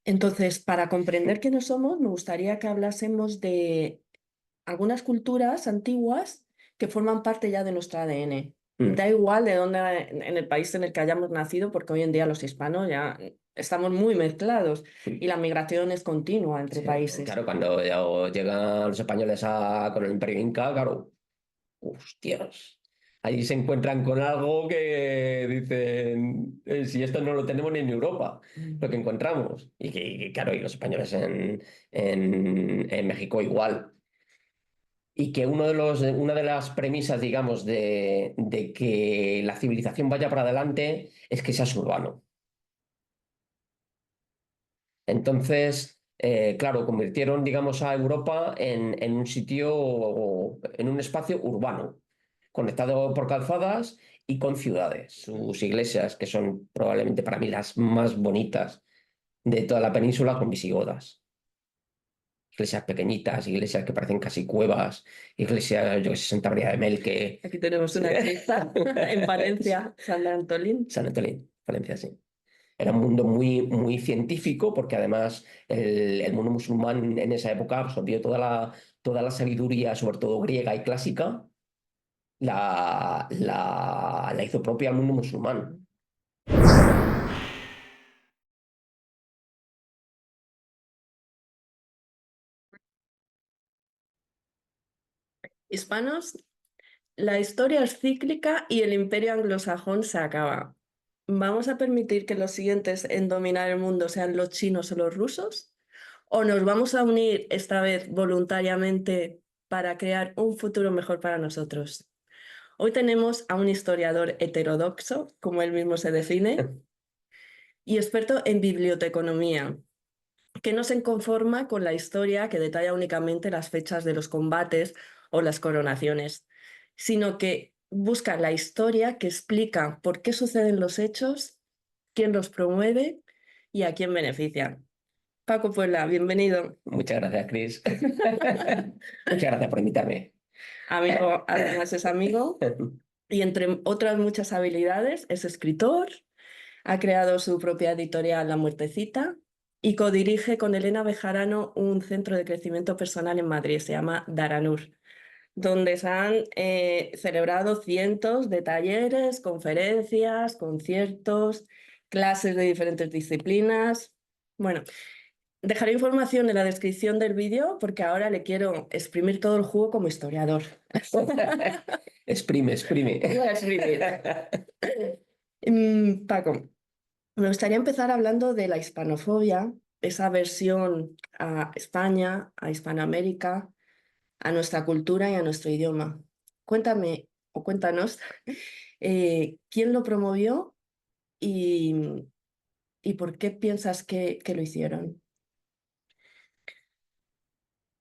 Entonces, para comprender quiénes somos, me gustaría que hablásemos de algunas culturas antiguas que forman parte ya de nuestro ADN. Da igual de dónde en el país en el que hayamos nacido, porque hoy en día los hispanos ya estamos muy mezclados y la migración es continua entre Sí, países. claro, cuando llegan los españoles con el Imperio Inca, claro, hostias. Ahí se encuentran con algo que dicen, si esto no lo tenemos ni en Europa, lo que encontramos. Claro, y los españoles en México igual. Y que una de las premisas, digamos, de que la civilización vaya para adelante es que seas urbano. Entonces, claro, convirtieron, digamos, a Europa en un sitio, en un espacio urbano, conectado por calzadas y con ciudades. Sus iglesias, que son probablemente para mí las más bonitas de toda la península, con visigodas. Iglesias pequeñitas, iglesias que parecen casi cuevas, iglesias, yo que sé, Santa María de Mel, que... Aquí tenemos una cripta en Valencia, San Antolín. San Antolín, Valencia, sí. Era un mundo muy, muy científico porque además el mundo musulmán en esa época absorbió toda la sabiduría, sobre todo griega y clásica, la hizo propia al mundo musulmán. Hispanos, la historia es cíclica y el imperio anglosajón se acaba. ¿Vamos a permitir que los siguientes en dominar el mundo sean los chinos o los rusos? ¿O nos vamos a unir esta vez voluntariamente para crear un futuro mejor para nosotros? Hoy tenemos a un historiador heterodoxo, como él mismo se define, y experto en biblioteconomía, que no se conforma con la historia que detalla únicamente las fechas de los combates o las coronaciones, sino que busca la historia que explica por qué suceden los hechos, quién los promueve y a quién beneficia. Paco Puebla, bienvenido. Muchas gracias, Chris. Muchas gracias por invitarme. Amigo, además es amigo y entre otras muchas habilidades es escritor, ha creado su propia editorial La Muertecita y codirige con Elena Bejarano un centro de crecimiento personal en Madrid, se llama Daranur, donde se han celebrado cientos de talleres, conferencias, conciertos, clases de diferentes disciplinas. Bueno, dejaré información en la descripción del vídeo porque ahora le quiero exprimir todo el jugo como historiador. Exprime, exprime. Voy a exprimir. Paco, me gustaría empezar hablando de la hispanofobia, esa versión a España, a Hispanoamérica, a nuestra cultura y a nuestro idioma. Cuéntame o cuéntanos quién lo promovió y, y por qué piensas que lo hicieron.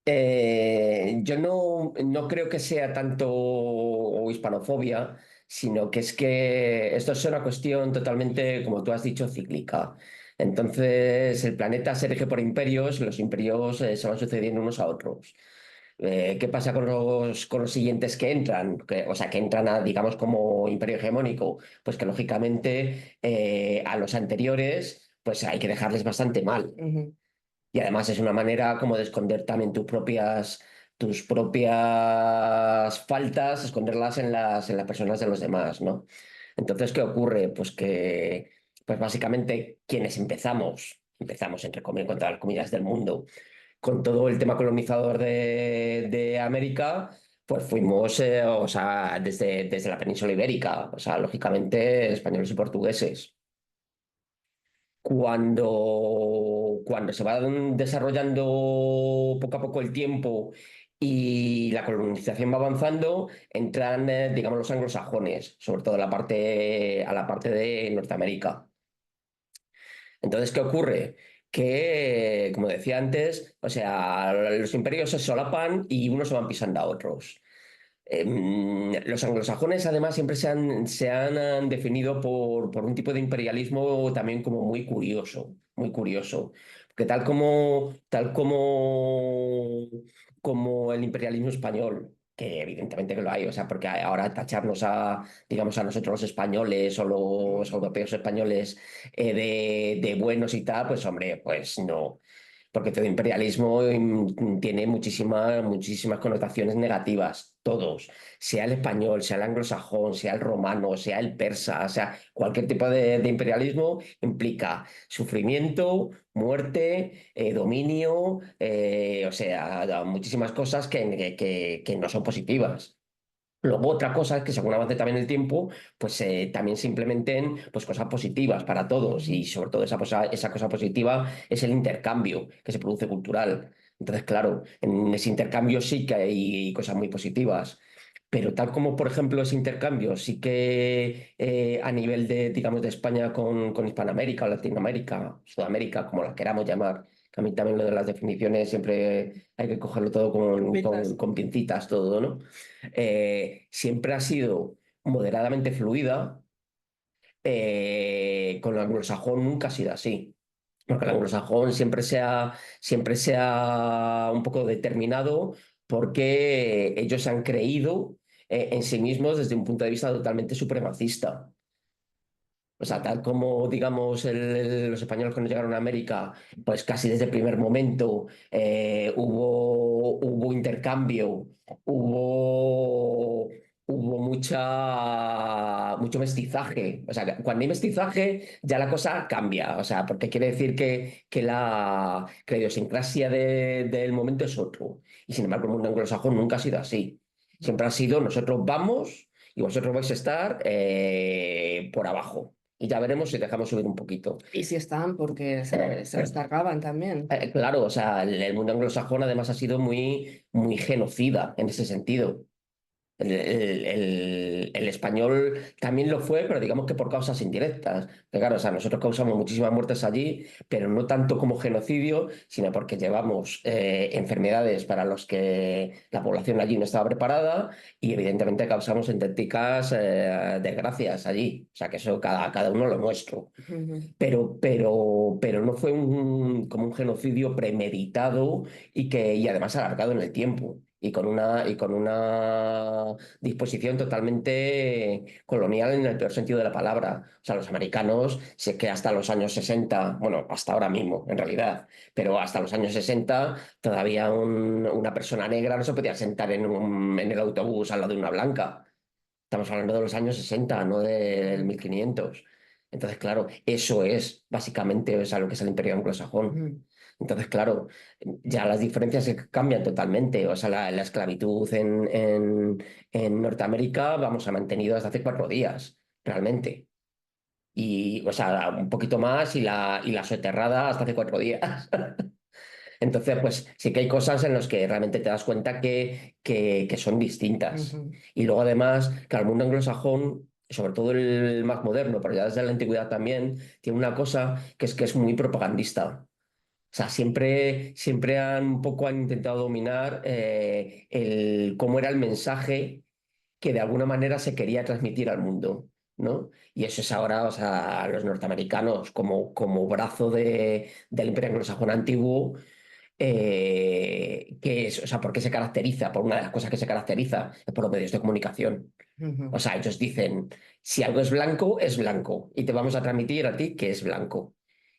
Yo no creo que sea tanto hispanofobia, sino que es que esto es una cuestión totalmente, como tú has dicho, cíclica. Entonces, el planeta se rige por imperios y los imperios se van sucediendo unos a otros. ¿Qué pasa con los siguientes que entran? O sea, que entran digamos, como imperio hegemónico. Pues que lógicamente a los anteriores, pues hay que dejarles bastante mal. Ujú. Y además es una manera como de esconder también tus propias faltas, esconderlas en las personas de los demás, ¿no? Entonces, ¿qué ocurre? Pues que, pues básicamente quienes empezamos entre comillas, con todas las comillas del mundo, con todo el tema colonizador de América, pues fuimos, o sea, desde la península ibérica, o sea, lógicamente españoles y portugueses. Cuando se va desarrollando poco a poco el tiempo y la colonización va avanzando, entran, digamos, los anglosajones, sobre todo a la parte de Norteamérica. Entonces, ¿qué ocurre? Que, como decía antes, o sea, los imperios se solapan y unos se van pisando a otros. Los anglosajones además siempre se han definido por un tipo de imperialismo también como muy curioso, muy curioso. Porque como el imperialismo español. que evidentemente que lo hay, o sea, porque ahora tacharnos digamos, a nosotros los españoles o los europeos españoles de buenos y tal, pues hombre, pues no, porque todo imperialismo tiene muchísimas connotaciones negativas, todos, sea el español, sea el anglosajón, sea el romano, sea el persa, o sea, cualquier tipo de imperialismo implica sufrimiento, muerte, dominio, o sea, muchísimas cosas que no son positivas. Luego otra cosa es que según avance también el tiempo, pues también se implementen pues, cosas positivas para todos y sobre todo esa cosa positiva es el intercambio que se produce cultural. Entonces, claro, en ese intercambio sí que hay cosas muy positivas, pero tal como, por ejemplo, ese intercambio sí que a nivel de, digamos, de España con Hispanoamérica o Latinoamérica, Sudamérica, como la queramos llamar, que a mí también lo de las definiciones siempre hay que cogerlo todo Mientras- con pincitas, todo, ¿no? Siempre ha sido moderadamente fluida, con el anglosajón nunca ha sido así. Porque el anglosajón siempre se ha un poco determinado porque ellos se han creído en sí mismos desde un punto de vista totalmente supremacista. O sea, tal como, digamos, los españoles cuando llegaron a América, pues casi desde el primer momento hubo intercambio, hubo, hubo mucho mestizaje. O sea, cuando hay mestizaje ya la cosa cambia. O sea, porque quiere decir que la idiosincrasia del momento es otro. Y sin embargo, el mundo anglosajón nunca ha sido así. Siempre ha sido nosotros vamos y vosotros vais a estar por abajo. Y ya veremos si dejamos subir un poquito. Y si están, porque se los cargaban también. Claro, o sea, el mundo anglosajón además ha sido muy genocida en ese sentido. El español también lo fue, pero digamos que por causas indirectas. Que claro, o sea, nosotros causamos muchísimas muertes allí, pero no tanto como genocidio, sino porque llevamos enfermedades para las que la población allí no estaba preparada y evidentemente causamos auténticas desgracias allí. O sea, que eso cada uno lo nuestro, Ujú. pero no fue como un genocidio premeditado y además alargado en el tiempo y con una disposición totalmente colonial en el peor sentido de la palabra. O sea, los americanos, sé que hasta los años 60, bueno, hasta ahora mismo en realidad, pero hasta los años 60 todavía una persona negra no se podía sentar en el autobús al lado de una blanca. Estamos hablando de los años 60, no del Ujú. 1500. Entonces, claro, eso es básicamente o sea, lo que es el imperio anglosajón. Ujú. Entonces, claro, ya las diferencias se cambian totalmente. O sea, la esclavitud en Norteamérica, vamos, ha mantenido hasta hace 4 días, realmente. Y, o sea, un poquito más y la soterrada hasta hace 4 días. Entonces, pues sí que hay cosas en las que realmente te das cuenta que son distintas. Ujú. Y luego además, que el mundo anglosajón, sobre todo el más moderno, pero ya desde la antigüedad también, tiene una cosa que es muy propagandista. O sea, siempre han intentado dominar cómo era el mensaje que de alguna manera se quería transmitir al mundo, ¿no? Y eso es ahora, o sea, los norteamericanos como brazo del imperio anglosajón antiguo o sea, ¿por qué se caracteriza? Por una de las cosas que se caracteriza es por los medios de comunicación. O Ujú. sea, ellos dicen, si algo es blanco y te vamos a transmitir a ti que es blanco.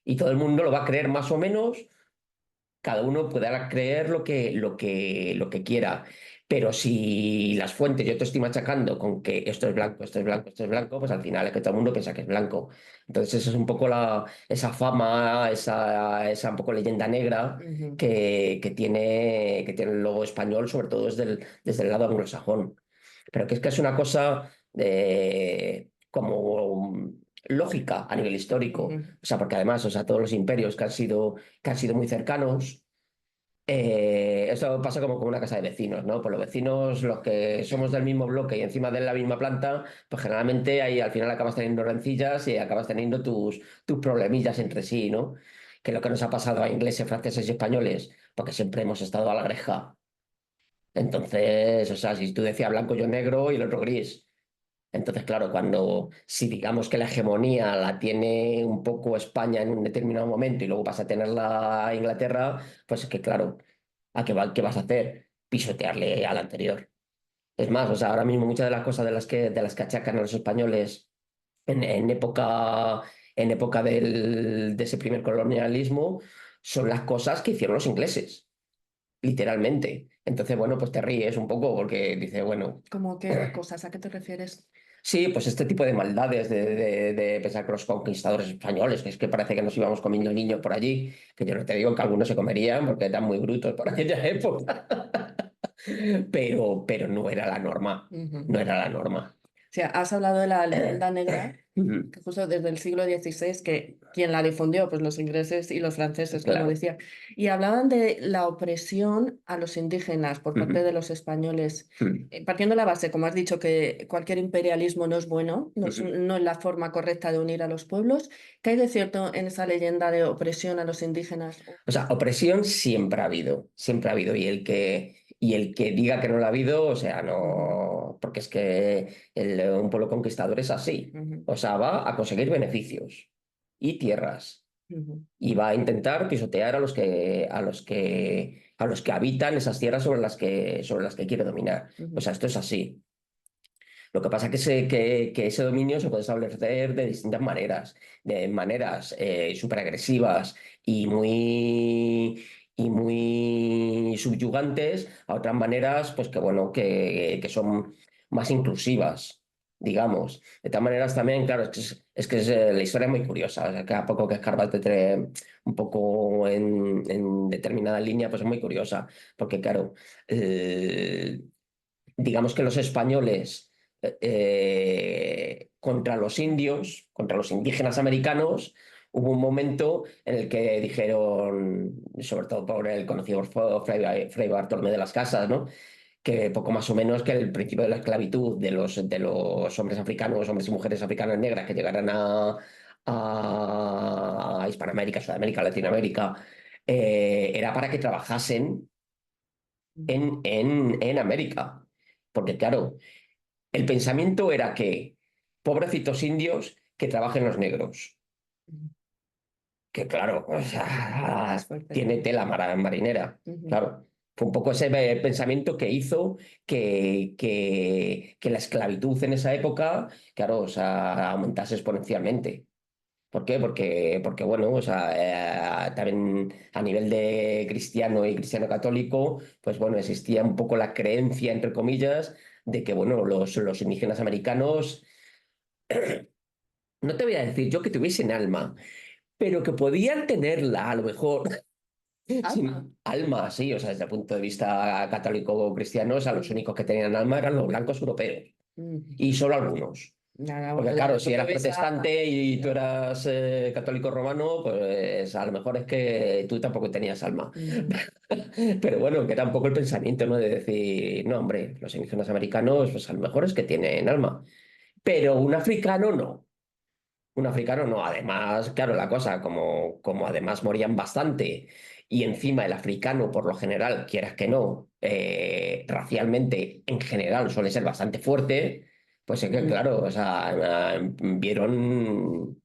Y todo el mundo lo va a creer más o menos, cada uno puede creer lo que quiera. Pero si las fuentes yo te estoy machacando con que esto es blanco, esto es blanco, esto es blanco, pues al final es que todo el mundo piensa que es blanco. Entonces, esa es un poco esa fama, esa un poco leyenda negra Ujú. que tiene el logo español, sobre todo desde el lado anglosajón. Pero que es una cosa como lógica a nivel histórico. Ujú. O sea, porque además, o sea, todos los imperios que han sido muy cercanos. Esto pasa como con una casa de vecinos, ¿no? Pues los vecinos, los que somos del mismo bloque y encima de la misma planta, pues generalmente ahí al final acabas teniendo rencillas y acabas teniendo tus problemillas entre sí, ¿no? Que es lo que nos ha pasado a ingleses, franceses y españoles, porque siempre hemos estado a la greja. Entonces, o sea, si tú decías blanco, yo negro y el otro gris. Entonces, claro, si digamos que la hegemonía la tiene un poco España en un determinado momento y luego vas a tenerla Inglaterra, pues es que, claro, ¿qué vas a hacer? Pisotearle al anterior. Es más, o sea, ahora mismo muchas de las cosas de las que achacan a los españoles en época de ese primer colonialismo son las cosas que hicieron los ingleses, literalmente. Entonces, bueno, pues te ríes un poco porque dices, bueno, ¿Cómo qué cosas? ¿A qué te refieres? sí, pues este tipo de maldades de pensar que los conquistadores españoles, que es que parece que nos íbamos comiendo niños por allí, que yo no te digo que algunos se comerían porque eran muy brutos por aquella época, pero no era la norma, Ujú. no era la norma. O sea, has hablado de la leyenda negra, Ujú. que justo desde el siglo XVI, que quien la difundió, pues los ingleses y los franceses, como Claro. decía, y hablaban de la opresión a los indígenas por parte Ujú. de los españoles, Ujú. partiendo de la base, como has dicho, que cualquier imperialismo no es bueno, Ujú. no es la forma correcta de unir a los pueblos. ¿Qué hay de cierto en esa leyenda de opresión a los indígenas? O sea, opresión siempre ha habido, siempre ha habido. Y el que diga que no la ha habido, o sea, Ujú, no, porque es que un pueblo conquistador es así. ujú, O sea, va a conseguir beneficios y tierras ujú, y va a intentar pisotear a los que habitan esas tierras sobre las que quiere dominar. O ujú, sea, esto es así. Lo que pasa es que ese dominio se puede establecer de distintas maneras, de maneras súper agresivas y muy subyugantes, a otras maneras, pues que bueno, que son más inclusivas, digamos. De todas maneras, también, claro, la historia es muy curiosa. O sea, que a poco que escarbas un poco en determinada línea, pues es muy curiosa. Porque, claro, eh, digamos que los españoles contra los indios, contra los indígenas americanos, hubo un momento en el que dijeron, sobre todo por el conocido Fray Bartolomé de las Casas, ¿no? Que poco más o menos que el principio de la esclavitud de los hombres africanos, hombres y mujeres africanas negras que llegaran a Hispanoamérica, Sudamérica, Latinoamérica, era para que trabajasen ujú, en América. Porque claro, el pensamiento era que, pobrecitos indios, que trabajen los negros. ujú. Que claro, o Es sea, fuerte. tiene tela marinera. Ujú, Claro, fue un poco ese pensamiento que hizo que la esclavitud en esa época, claro, o sea, aumentase exponencialmente. ¿Por qué? Porque bueno, o sea, también a nivel de cristiano y cristiano católico, pues bueno, existía un poco la creencia, entre comillas, de que, bueno, los indígenas americanos, no te voy a decir yo que tuviesen alma, pero que podían tenerla, a lo mejor, Alma. sin alma, sí, o sea, desde el punto de vista católico-cristiano, o sea, los únicos que tenían alma eran los blancos europeos, Ujú. y solo algunos. Nada, Porque bueno, desde claro, el si punto eras de vista. protestante y tú Ya. eras católico romano, pues a lo mejor es que tú tampoco tenías alma. Ujú, Pero bueno, que era un poco el pensamiento, ¿no? De decir, no, hombre, los indígenas americanos, pues a lo mejor es que tienen alma. Pero un africano no. Un africano no. Además, claro, la cosa, como además morían bastante, y encima el africano, por lo general, quieras que no, racialmente en general suele ser bastante fuerte, pues es que, ujú, claro, o sea, vieron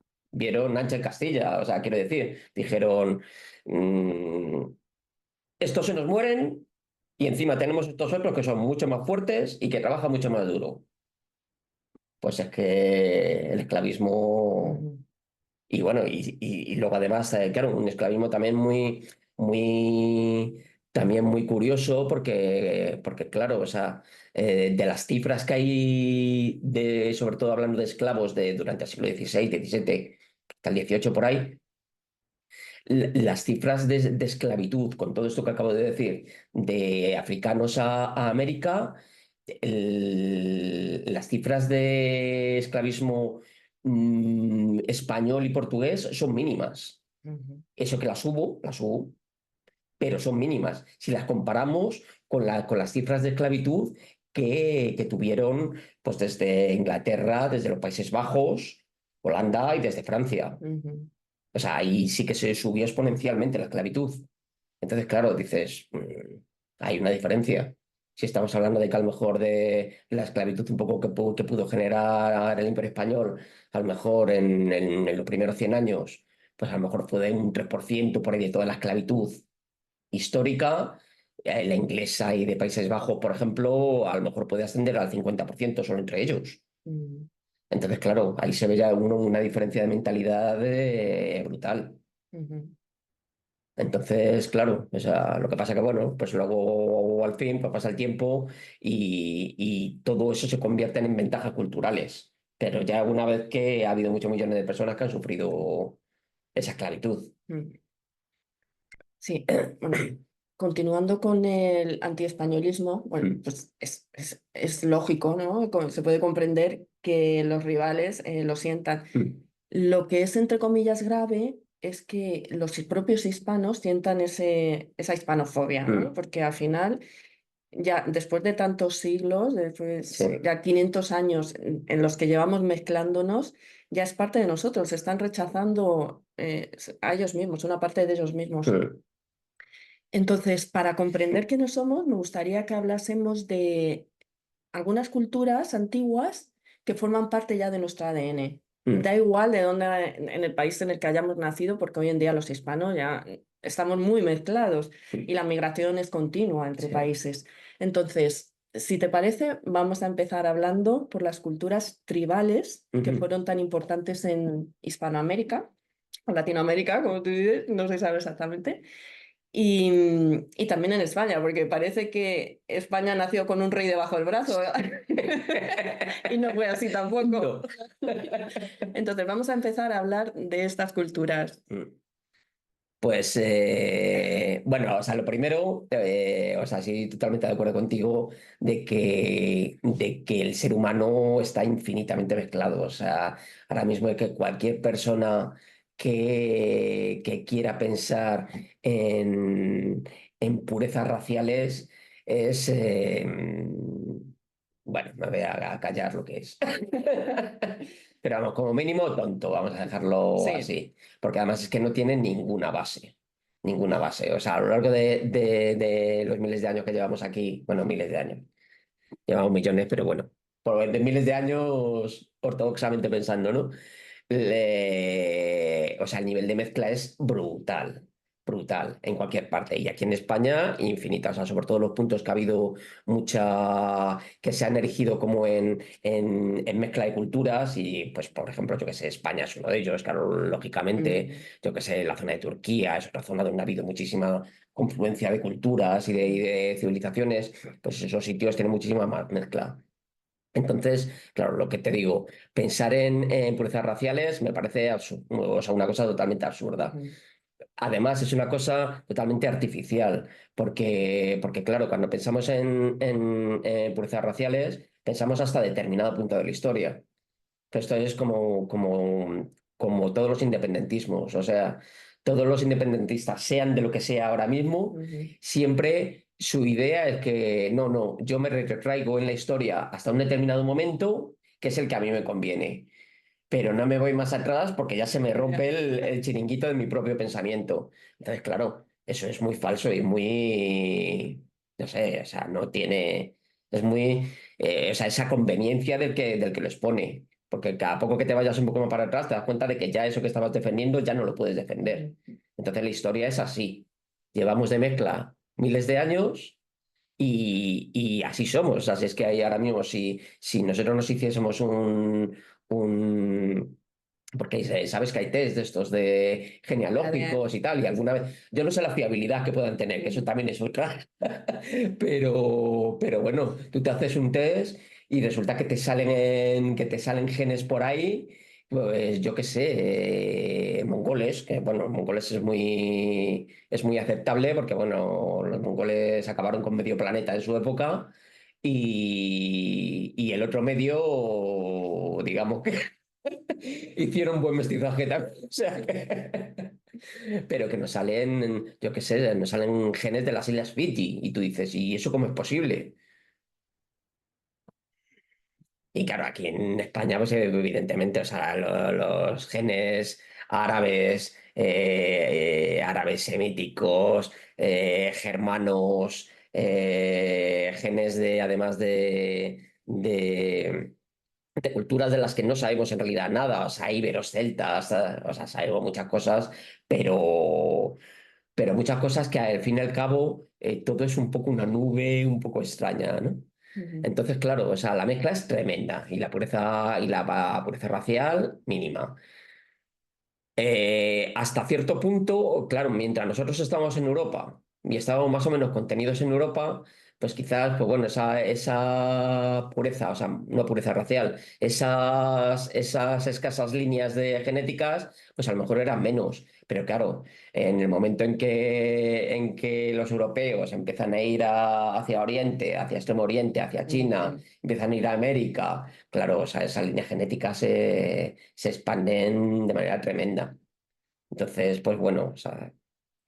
Ancha en Castilla, o sea, quiero decir, dijeron, mm, estos se nos mueren y encima tenemos estos otros que son mucho más fuertes y que trabajan mucho más duro. Pues es que el esclavismo. ujú, Y bueno, y luego además, claro, un esclavismo también también muy curioso porque claro, o sea, de las cifras que hay, sobre todo hablando de esclavos durante el siglo XVI, XVII, hasta el XVIII por ahí, las cifras de esclavitud, con todo esto que acabo de decir, de africanos a América, las cifras de esclavismo español y portugués son mínimas. ujú, Eso que las hubo, pero son mínimas. Si las comparamos con las cifras de esclavitud que tuvieron pues desde Inglaterra, desde los Países Bajos, Holanda y desde Francia. ujú, O sea, ahí sí que se subió exponencialmente la esclavitud. Entonces, claro, dices, hay una diferencia. Si estamos hablando de que a lo mejor de la esclavitud un poco que pudo generar el Imperio Español, a lo mejor en los primeros 100 años, pues a lo mejor fue de un 3% por ahí de toda la esclavitud histórica, La inglesa y de Países Bajos, por ejemplo, a lo mejor puede ascender al 50% solo entre ellos. Mm, Entonces, claro, ahí se ve ya una diferencia de mentalidad brutal. ujú. Entonces, claro, o sea, lo que pasa que, bueno, pues luego al fin pues pasa el tiempo y todo eso se convierte en ventajas culturales. Pero ya una vez que ha habido muchos millones de personas que han sufrido esa esclavitud. Mm. Sí, bueno, continuando con el antiespañolismo, bueno, Mm, pues es lógico, ¿no? Se puede comprender que los rivales lo sientan. mm, Lo que es, entre comillas, grave es que los propios hispanos sientan esa hispanofobia, ¿no? mm, Porque al final, ya después de tantos siglos, sí, después ya 500 años en los que llevamos mezclándonos, ya es parte de nosotros, se están rechazando a ellos mismos, una parte de ellos mismos. mm, Entonces, para comprender quiénes somos, me gustaría que hablásemos de algunas culturas antiguas que forman parte ya de nuestro ADN. mm, Da igual de dónde en el país en el que hayamos nacido, porque hoy en día los hispanos ya estamos muy mezclados y mm, la migración es continua entre sí, países. Entonces, si te parece, vamos a empezar hablando por las culturas tribales que ujú. fueron tan importantes en Hispanoamérica, o Latinoamérica, como tú dices, no se sabe exactamente. Y también en España, porque parece que España nació con un rey debajo del brazo y no fue así tampoco. No. Entonces vamos a empezar a hablar de estas culturas. Mm. Pues bueno, o sea, lo primero, o sea, sí, totalmente de acuerdo contigo de que el ser humano está infinitamente mezclado. O sea, ahora mismo es que cualquier persona que quiera pensar en, en purezas raciales es, bueno, me voy a callar lo que es. Pero vamos, como mínimo tonto, vamos a dejarlo Sí. así porque además es que no tiene ninguna base, ninguna base. O sea, a lo largo de los miles de años que llevamos aquí, bueno, miles de años, llevamos millones, pero bueno, por de miles de años ortodoxamente pensando, ¿no? O sea, el nivel de mezcla es brutal, brutal en cualquier parte. Y aquí en España, infinita. O sea, sobre todo los puntos que ha habido mucha, que se han erigido como en mezcla de culturas. Y pues, por ejemplo, yo que sé, España es uno de ellos, claro, lógicamente, Mm, yo que sé, la zona de Turquía es otra zona donde ha habido muchísima confluencia de culturas y de civilizaciones, pues esos sitios tienen muchísima más mezcla. Entonces, claro, lo que te digo, pensar en purezas raciales me parece o sea, una cosa totalmente absurda. mm, Además, es una cosa totalmente artificial, porque claro, cuando pensamos en purezas raciales, pensamos hasta determinado punto de la historia. Esto es como todos los independentismos, o sea, todos los independentistas, sean de lo que sea ahora mismo, ujú. siempre su idea es que no, no, yo me retraigo en la historia hasta un determinado momento, que es el que a mí me conviene, pero no me voy más atrás porque ya se me rompe el chiringuito de mi propio pensamiento. Entonces, claro, eso es muy falso y muy, no sé, o sea, no tiene, es muy, o sea, esa conveniencia del que lo expone. Porque cada poco que te vayas un poco más para atrás, te das cuenta de que ya eso que estabas defendiendo ya no lo puedes defender. Entonces, la historia es así. Llevamos de mezcla miles de años y así somos. Así es que ahí ahora mismo, si nosotros nos hiciésemos un... Porque sabes que hay test de estos de ADN. genealógicos y tal, y alguna vez, yo no sé la fiabilidad que puedan tener, que eso también es otra, pero bueno, tú te haces un test y resulta que te salen genes por ahí, pues yo qué sé, mongoles, que bueno, mongoles es muy aceptable porque bueno, los mongoles acabaron con medio planeta en su época y el otro medio, digamos que hicieron buen mestizaje también. O sea, pero que nos salen, yo qué sé, nos salen genes de las Islas Fiji y tú dices, ¿y eso cómo es posible? Y claro, aquí en España, pues evidentemente, o sea, los genes árabes semíticos, germanos, genes además de culturas de las que no sabemos en realidad nada, o sea, íberos, celtas, o sea, sabemos muchas cosas, pero, pero muchas cosas que al fin y al cabo todo es un poco una nube un poco extraña, ¿no? Ujú. Entonces, claro, o sea, la mezcla es tremenda y la pureza racial mínima. Hasta cierto punto, claro, mientras nosotros estábamos en Europa y estábamos más o menos contenidos en Europa, pues quizás, pues bueno, esa pureza, o sea, no pureza racial, esas escasas líneas de genéticas, pues a lo mejor eran menos. Pero claro, en el momento en que los europeos empiezan a ir hacia Oriente, hacia Extremo Oriente, hacia China, Ujú. empiezan a ir a América, claro, o sea, esas líneas genéticas se expanden de manera tremenda. Entonces, pues bueno, o sea,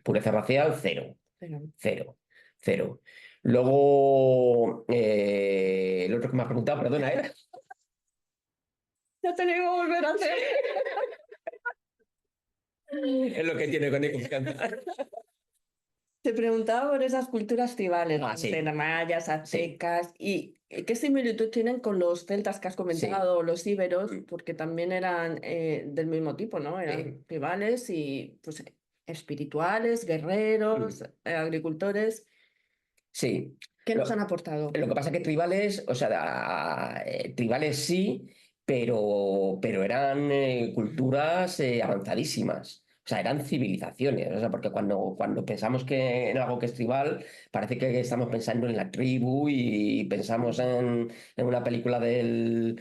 pureza racial, cero, Pero cero, cero. Luego, el otro que me has preguntado, perdona, era. ya tenía que volver a hacer. Es lo que tiene con confianza. Te preguntaba por esas culturas tribales, Ah, no sé, sí, mayas, sí, aztecas, y qué similitud tienen con los celtas que has sí, comentado, o los íberos, mm, porque también eran del mismo tipo, ¿no? sí, Eran tribales y pues espirituales, mm, guerreros, agricultores. sí. ¿Qué nos han Lo, aportado? lo que pasa es que tribales, o sea, tribales sí, pero eran culturas avanzadísimas. O sea, eran civilizaciones. O sea, porque cuando pensamos que en algo que es tribal, parece que estamos pensando en la tribu y pensamos Ujú. en una película del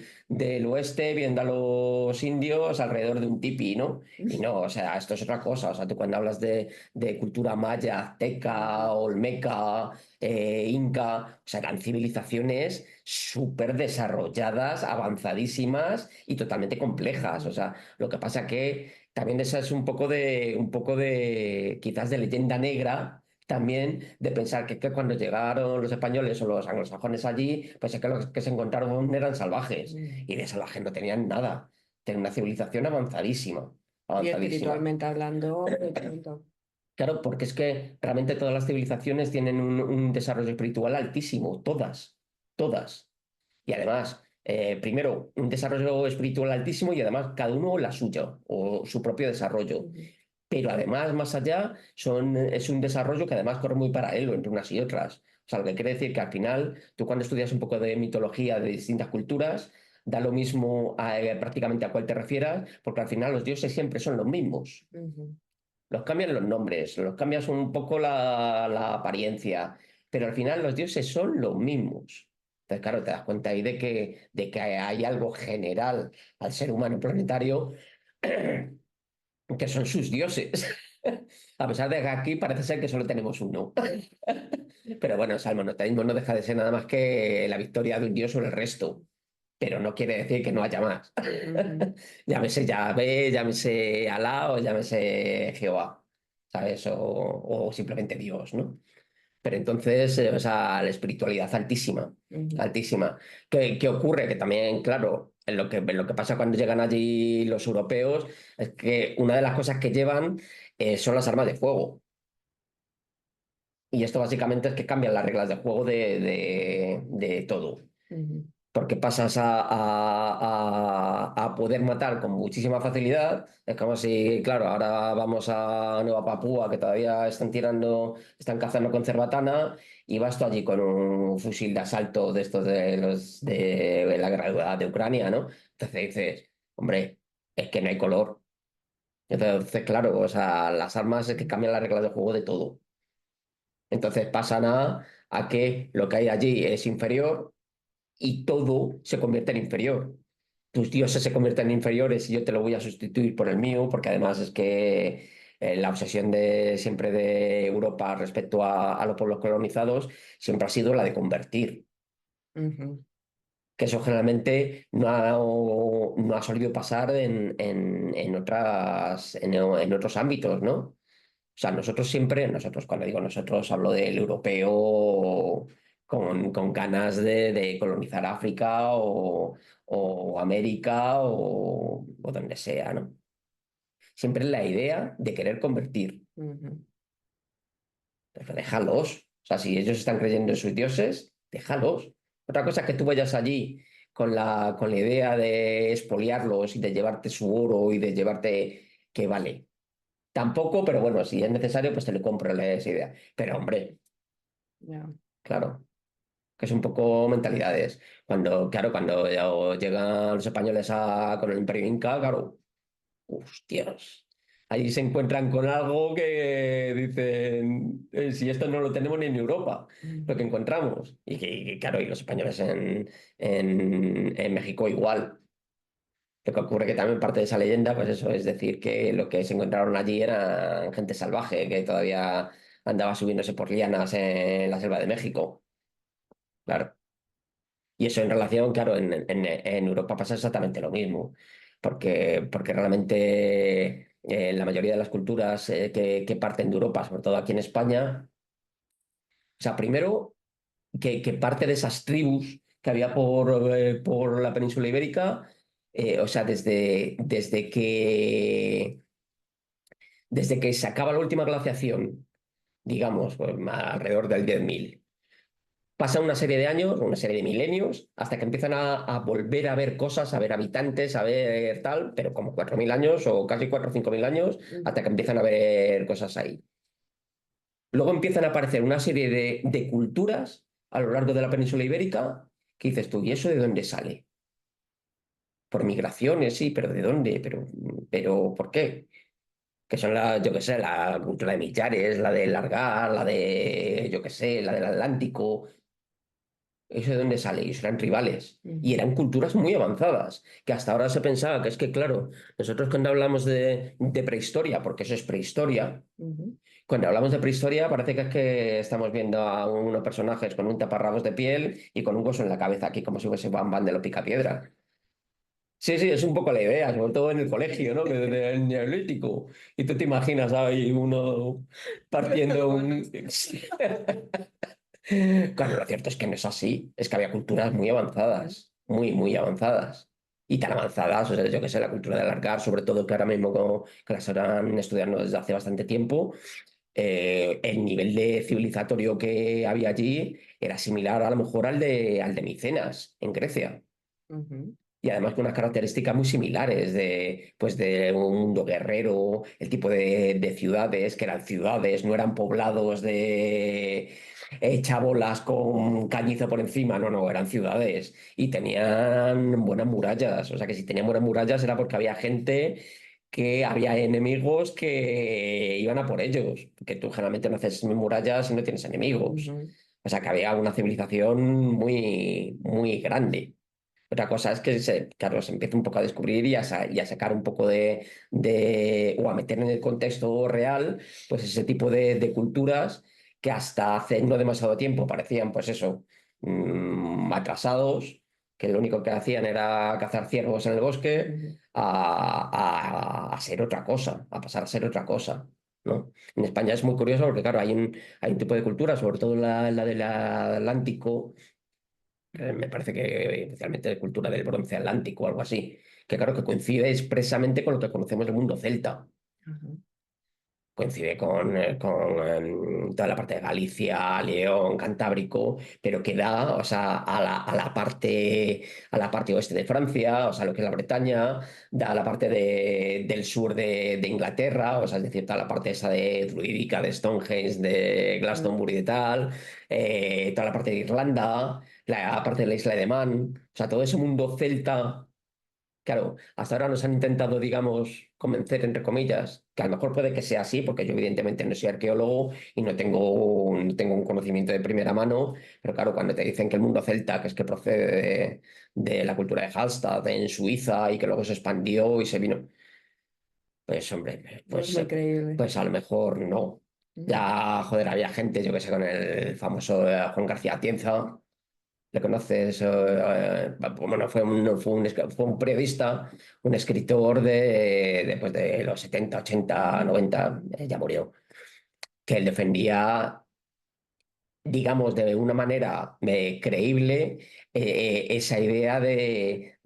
oeste viendo a los indios alrededor de un tipi, ¿no? Y no, o sea, esto es otra cosa. O sea, tú cuando hablas de cultura maya, azteca, Ujú. olmeca, inca, o sea, eran civilizaciones súper desarrolladas, avanzadísimas y totalmente complejas. O Ujú. sea, lo que pasa que también esa es un poco de, quizás de leyenda negra. También de pensar que cuando llegaron los españoles o los anglosajones allí, pues es que los que se encontraron eran salvajes Ujú. y de salvajes no tenían nada. Tenían una civilización avanzadísima, Y avanzadísima. espiritualmente hablando, de pronto. Claro, porque es que realmente todas las civilizaciones tienen un desarrollo espiritual altísimo, todas, todas. Y además, primero, un desarrollo espiritual altísimo y además cada uno la suya o su propio desarrollo. Ujú. Pero además, más allá, es un desarrollo que además corre muy paralelo entre unas y otras. O sea, lo que quiere decir que al final, tú cuando estudias un poco de mitología de distintas culturas, da lo mismo prácticamente a cuál te refieras, porque al final los dioses siempre son los mismos. Ujú. Los cambian los nombres, los cambias un poco la apariencia, pero al final los dioses son los mismos. Entonces, claro, te das cuenta ahí de que hay algo general al ser humano planetario que son sus dioses. A pesar de que aquí parece ser que solo tenemos uno. Pero bueno, o sea, el monoteísmo no deja de ser nada más que la victoria de un dios sobre el resto. Pero no quiere decir que no haya más. Ujú. Llámese Yahvé, llámese Alá o llámese Jehová, ¿sabes? O simplemente Dios, ¿no? Pero entonces, o sea, la espiritualidad altísima, Ujú. altísima. ¿Qué ocurre? Que también, claro, en lo que pasa cuando llegan allí los europeos es que una de las cosas que llevan son las armas de fuego. Y esto básicamente es que cambian las reglas de juego de todo. Ujú. Porque pasas a poder matar con muchísima facilidad. Es como si, claro, ahora vamos a Nueva Papúa, que todavía están cazando con cerbatana, y vas tú allí con un fusil de asalto de estos de la guerra de Ucrania, ¿no? Entonces dices, hombre, es que no hay color. Entonces, claro, o sea, las armas es que cambian las reglas de juego de todo. Entonces pasan a que lo que hay allí es inferior y todo se convierte en inferior. Tus dioses se convierten en inferiores y yo te lo voy a sustituir por el mío, porque además es que la obsesión de siempre de Europa respecto a los pueblos colonizados siempre ha sido la de convertir, Ujú. que eso generalmente no ha solido pasar en otros ámbitos, ¿no? O sea, nosotros cuando digo nosotros, hablo del europeo con ganas de colonizar África o América o donde sea, ¿no? Siempre la idea de querer convertir. Ujú. Pero déjalos. O sea, si ellos están creyendo en sus dioses, déjalos. Otra cosa es que tú vayas allí con la idea de expoliarlos y de llevarte su oro y de llevarte que vale. Tampoco, pero bueno, si es necesario, pues te le compro esa idea. Pero hombre. Ya. claro. Que es un poco mentalidades. Claro, cuando llegan los españoles con el Imperio Inca, claro, hostias. Ahí se encuentran con algo que dicen, si esto no lo tenemos ni en Europa, lo que Ujú. encontramos. Claro, y los españoles en México igual. Lo que ocurre que también parte de esa leyenda, pues eso, es decir, que lo que se encontraron allí era gente salvaje, que todavía andaba subiéndose por lianas en la selva de México. Claro. Y eso en relación, claro, en Europa pasa exactamente lo mismo, porque realmente la mayoría de las culturas que parten de Europa, sobre todo aquí en España, o sea, primero que parte de esas tribus que había por la península ibérica, o sea, desde que se acaba la última glaciación, digamos, pues, alrededor del 10.000. Pasa una serie de años, una serie de milenios, hasta que empiezan a volver a ver cosas, a ver habitantes, a ver tal, pero como 4.000 años o casi 4 o 5.000 años, hasta que Ujú. empiezan a ver cosas ahí. Luego empiezan a aparecer una serie de culturas a lo largo de la península ibérica que dices tú, ¿y eso de dónde sale? Por migraciones, sí, pero ¿de dónde? Pero ¿por qué? Que son yo qué sé, la cultura de Millares, la de Largar, la de, yo qué sé, la del Atlántico. ¿Eso de dónde sale? Y eso eran rivales. Y Ujú. eran culturas muy avanzadas, que hasta ahora se pensaba que es que, claro, nosotros cuando hablamos de prehistoria, porque eso es prehistoria, Ujú. cuando hablamos de prehistoria parece que estamos viendo a unos personajes con un taparrabos de piel y con un coso en la cabeza, aquí como si fuese Bam Bam de los Picapiedra. Sí, sí, es un poco la idea, sobre todo en el colegio, ¿no? Que desde el neolítico. Y tú te imaginas ahí uno partiendo un... Claro, lo cierto es que no es así. Es que había culturas muy avanzadas, muy, muy avanzadas. Y tan avanzadas, o sea, yo qué sé, la cultura de alargar, sobre todo que ahora mismo que las están estudiando desde hace bastante tiempo, el nivel de civilizatorio que había allí era similar a lo mejor al de Micenas, en Grecia. Ujú. Y además con unas características muy similares pues de un mundo guerrero, el tipo de ciudades, que eran ciudades, no eran poblados de chabolas con cañizo por encima, no, no, eran ciudades y tenían buenas murallas. O sea que si tenían buenas murallas era porque había gente que había enemigos que iban a por ellos, porque tú generalmente no haces murallas si no tienes enemigos. Ujú. O sea que había una civilización muy, muy grande. Otra cosa es que claro, se empieza un poco a descubrir y a sacar un poco o a meter en el contexto real, pues ese tipo de culturas que hasta hace no demasiado tiempo parecían, pues eso, atrasados, que lo único que hacían era cazar ciervos en el bosque, Ujú. a ser otra cosa, a pasar a ser otra cosa. ¿No? En España es muy curioso porque, claro, hay un tipo de cultura, sobre todo la del Atlántico, me parece que especialmente de cultura del bronce atlántico o algo así, que claro que coincide expresamente con lo que conocemos del mundo celta. Ajá. Coincide con toda la parte de Galicia, León, Cantábrico, pero que da, o sea, a la parte oeste de Francia, o sea, lo que es la Bretaña, da a la parte del sur de Inglaterra, o sea, es decir, toda la parte esa de druídica, de Stonehenge, de Ah. Glastonbury y tal, toda la parte de Irlanda, la parte de la isla de Man, o sea, todo ese mundo celta. Claro, hasta ahora nos han intentado, digamos, convencer, entre comillas, que a lo mejor puede que sea así, porque yo evidentemente no soy arqueólogo y no tengo un conocimiento de primera mano, pero claro, cuando te dicen que el mundo celta, que es que procede de la cultura de Hallstatt en Suiza y que luego se expandió y se vino, pues hombre, No es pues, muy creíble. pues a lo mejor no. Ujú. Ya, joder, había gente, yo que sé, con el famoso Juan García Atienza. ¿Le conoces? Bueno, fue un periodista, un escritor después de los 70, 80, 90, ya murió, que él defendía, digamos, de una manera creíble esa idea de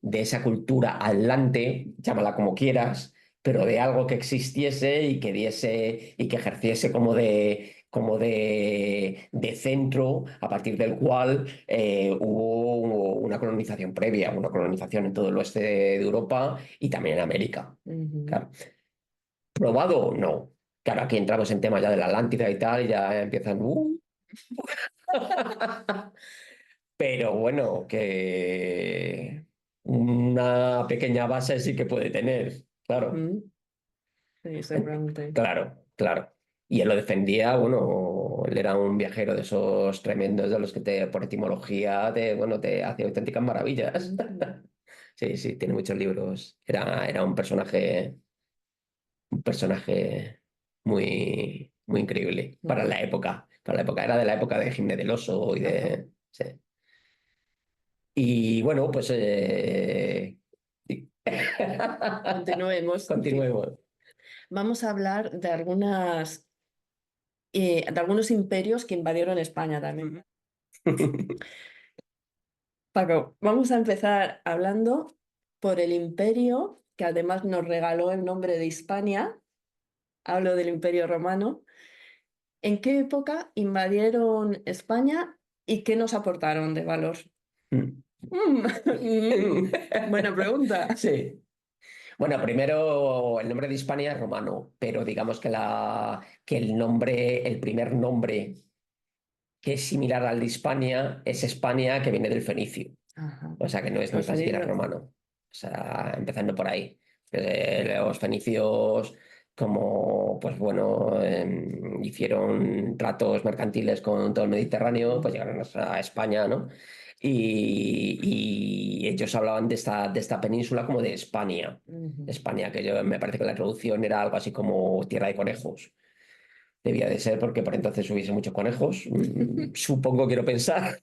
esa cultura atlante, llámala como quieras, pero de algo que existiese y que diese y que ejerciese como de centro a partir del cual hubo una colonización previa, una colonización en todo el oeste de Europa y también en América. Ujú. Claro. ¿Probado? No. Claro, aquí entramos en temas ya de la Atlántida y tal, y ya empiezan. Pero bueno, que una pequeña base sí que puede tener, claro. Ujú. Sí, Eh, seguramente. Claro, claro. Y él lo defendía, bueno, él era un viajero de esos tremendos de los que por etimología bueno, te hace auténticas maravillas. Ujú. Sí, sí, tiene muchos libros. Era un personaje muy, muy increíble para Ujú. la época. Para la época, era de la época de Gimne del Oso y Ajá. de. Sí. Y bueno, pues sí. Continuemos. Sí. Continuemos. Vamos a hablar de algunos imperios que invadieron España también. Paco, vamos a empezar hablando por el imperio que además nos regaló el nombre de Hispania. Hablo del Imperio Romano. ¿En qué época invadieron España y qué nos aportaron de valor? Mm, buena pregunta. Sí. Bueno, primero el nombre de Hispania es romano, pero digamos que el nombre, el primer nombre que es similar al de Hispania es España, que viene del fenicio. Ajá. O sea que no es ni Los tan siquiera fenicios. romano. O sea, empezando por ahí. Los fenicios, como pues bueno, hicieron tratos mercantiles con todo el Mediterráneo, pues Mm, llegaron a España, ¿no? Y ellos hablaban de esta península como de España. ujú. España, que yo me parece que la traducción era algo así como tierra de conejos. Debía de ser porque por entonces hubiese muchos conejos, supongo, quiero pensar.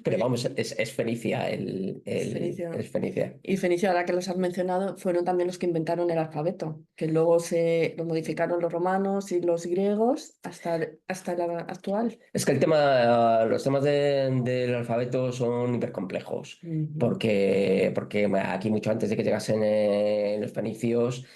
Pero Oye, vamos, es Fenicia, Fenicia. es Fenicia. Y Fenicia, ahora que los has mencionado, fueron también los que inventaron el alfabeto, que luego se lo modificaron los romanos y los griegos hasta la actual. Es que los temas del alfabeto son hipercomplejos, Ujú, porque bueno, aquí mucho antes de que llegasen los fenicios,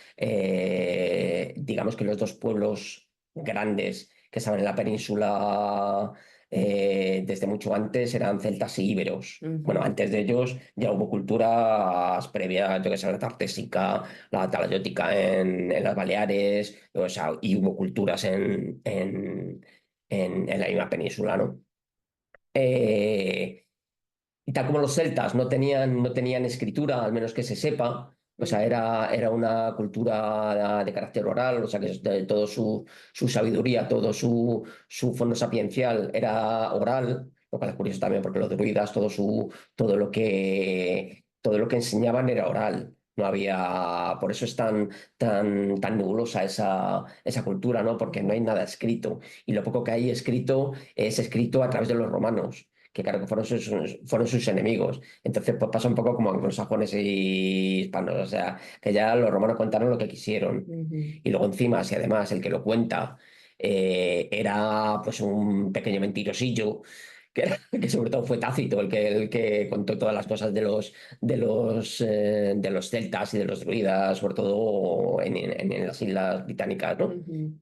digamos que los dos pueblos grandes que estaban en la península desde mucho antes eran celtas y íberos. Bueno, ujú, antes de ellos ya hubo culturas previas, yo que sé, la tartésica, la talayótica en las Baleares, o sea, y hubo culturas en la misma península, ¿no? Y tal como los celtas no tenían escritura, al menos que se sepa, o sea, ujú, era una cultura de carácter oral, o sea, que todo su sabiduría, todo su fondo sapiencial era oral, lo cual es curioso también porque los druidas, todo lo que enseñaban era oral. No había, por eso es tan nebulosa esa cultura, ¿no? Porque no hay nada escrito. Y lo poco que hay escrito es escrito a través de los romanos, que claro que fueron sus enemigos. Entonces, pues pasa un poco como anglosajones y hispanos, o sea, que ya los romanos contaron lo que quisieron. ujú, Y luego encima, si además el que lo cuenta era pues un pequeño mentirosillo, que sobre todo fue Tácito el que contó todas las cosas de los celtas y de los druidas, sobre todo en las Islas Británicas, ¿no? ujú,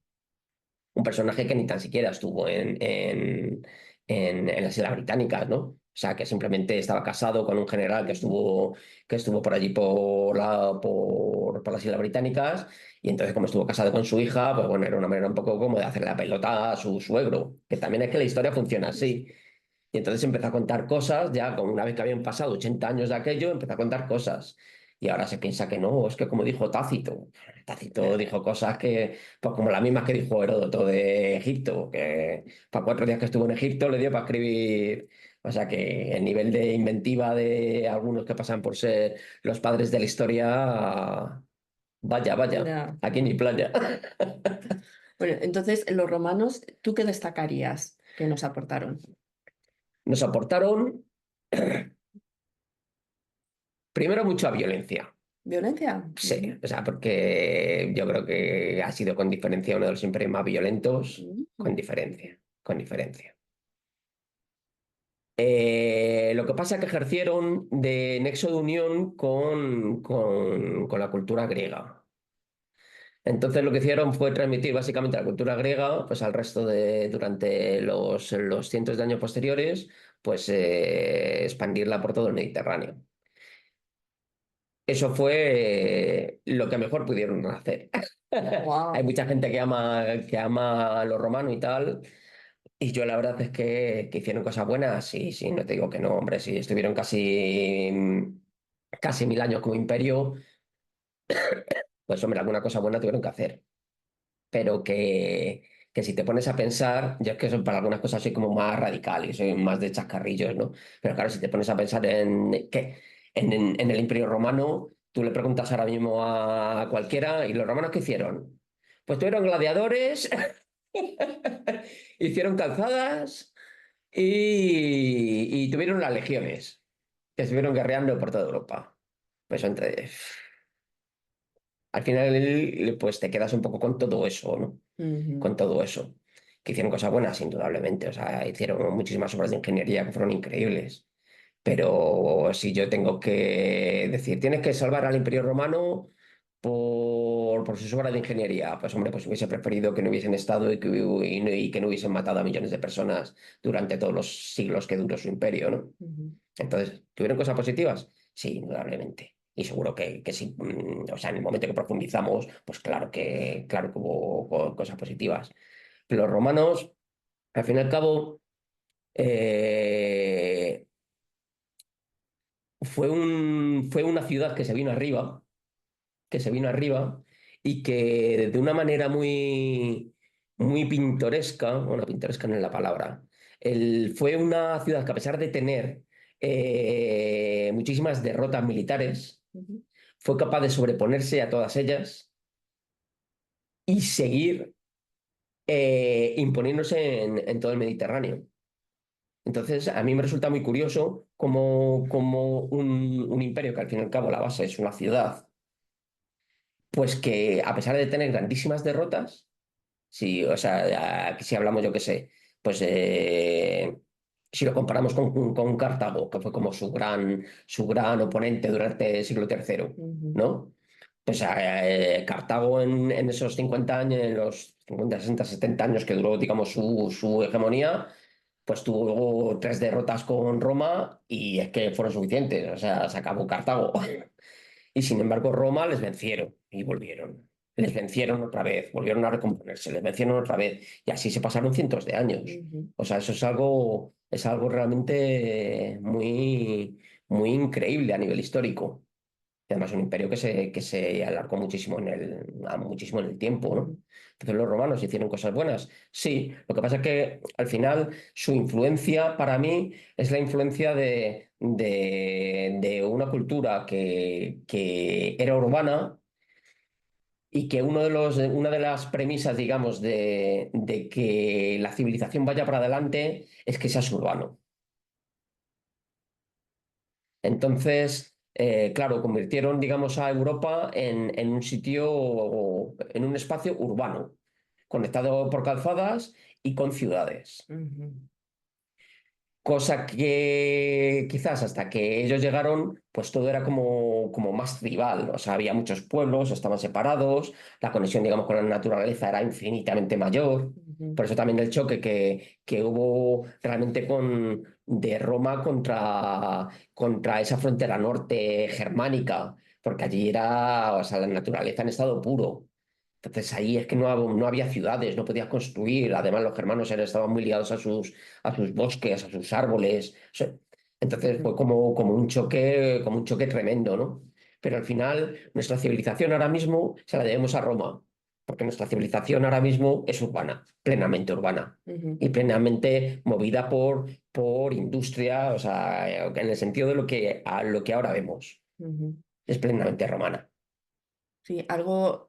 Un personaje que ni tan siquiera estuvo en las Islas Británicas, ¿no? O sea, que simplemente estaba casado con un general ujú, que estuvo por allí por las Islas Británicas, y entonces como estuvo casado con su hija, pues bueno, era una manera un poco como de hacer la pelota a su suegro, que también es que la historia funciona así. Y entonces empezó a contar cosas, ya como una vez que habían pasado 80 años de aquello, empezó a contar cosas. Y ahora se piensa que no, es que como dijo Tácito, Tácito ya, dijo cosas que, pues como las mismas que dijo Heródoto de Egipto, que para 4 días que estuvo en Egipto le dio para escribir. O sea que el nivel de inventiva de algunos que pasan por ser los padres de la historia, vaya, vaya, ya. aquí ni playa. Bueno, entonces, los romanos, ¿tú qué destacarías que nos aportaron? Nos aportaron, primero, mucha violencia. ¿Violencia? Sí, Ujú, o sea, porque yo creo que ha sido con diferencia uno de los imperios más violentos, con ujú, diferencia, con diferencia. Lo que pasa es que ejercieron de nexo de unión con la cultura griega. Entonces lo que hicieron fue transmitir básicamente la cultura griega pues, al resto durante los cientos de años posteriores, pues expandirla por todo el Mediterráneo. eso fue lo que mejor pudieron hacer. Hay Wow. mucha gente que ama a los romanos y tal, y yo la verdad es que hicieron cosas buenas, sí, sí, no te digo que no, hombre, sí, estuvieron casi 1000 años como imperio, pues hombre, alguna cosa buena tuvieron que hacer, pero que si te pones a pensar, yo es que son para algunas cosas soy como más radical y soy más de chascarrillos, ¿no? Pero claro, si te pones a pensar en el Imperio Romano, tú le preguntas ahora mismo a cualquiera, ¿y los romanos qué hicieron? Pues tuvieron gladiadores, hicieron calzadas y tuvieron las legiones, que estuvieron guerreando por toda Europa. Pues entonces, al final, pues te quedas un poco con todo eso, ¿no? Ujú, Con todo eso. Que hicieron cosas buenas, indudablemente. O sea, hicieron muchísimas obras de ingeniería que fueron increíbles. Pero si yo tengo que decir, tienes que salvar al Imperio Romano por sus obras de ingeniería, pues hombre, pues hubiese preferido que no hubiesen estado y que no hubiesen matado a millones de personas durante todos los siglos que duró su imperio, ¿no? ujú, Entonces, ¿tuvieron cosas positivas? Sí, indudablemente. Y seguro que sí, o sea, en el momento que profundizamos, pues claro que hubo cosas positivas. Pero los romanos, al fin y al cabo, eh, fue una ciudad que se vino arriba y que de una manera muy pintoresca, bueno, pintoresca no es la palabra, fue una ciudad que a pesar de tener muchísimas derrotas militares, ujú, fue capaz de sobreponerse a todas ellas y seguir imponiéndose en todo el Mediterráneo. Entonces, a mí me resulta muy curioso cómo un imperio que al fin y al cabo la base es una ciudad, pues que a pesar de tener grandísimas derrotas, sí, o sea, si hablamos, yo qué sé, pues si lo comparamos con Cartago, que fue como su gran oponente durante el siglo III, ujú, ¿no? Pues Cartago en esos 50 años, en los 50, 60, 70 años que duró, digamos, su hegemonía, pues tuvo tres derrotas con Roma y es que fueron suficientes, o sea, se acabó Cartago. Y sin embargo, Roma les vencieron y volvieron. Les vencieron otra vez, volvieron a recomponerse, les vencieron otra vez. Y así se pasaron cientos de años. ujú, O sea, eso es algo realmente muy increíble a nivel histórico. Y además un imperio que se alargó muchísimo en el tiempo, ¿no? ujú, Entonces los romanos hicieron cosas buenas. Sí, lo que pasa es que al final su influencia para mí es la influencia de una cultura que era urbana y que una de las premisas, digamos, de que la civilización vaya para adelante es que seas urbano. Entonces, claro, convirtieron, digamos, a Europa en un sitio, en un espacio urbano, conectado por calzadas y con ciudades. ujú, Cosa que quizás hasta que ellos llegaron, pues todo era como más tribal. O sea, había muchos pueblos, estaban separados, la conexión, digamos, con la naturaleza era infinitamente mayor. ujú, Por eso también el choque que hubo realmente de Roma contra esa frontera norte germánica, porque allí era, o sea, la naturaleza en estado puro. Entonces ahí es que no había ciudades, no podías construir. Además, los germanos estaban muy ligados a sus bosques, a sus árboles. O sea, entonces fue ujú, como un choque tremendo, ¿no? Pero al final, nuestra civilización ahora mismo se la debemos a Roma, porque nuestra civilización ahora mismo es urbana, plenamente urbana ujú, y plenamente movida por industria, o sea, en el sentido de lo que ahora vemos. ujú. Es plenamente romana. Sí, algo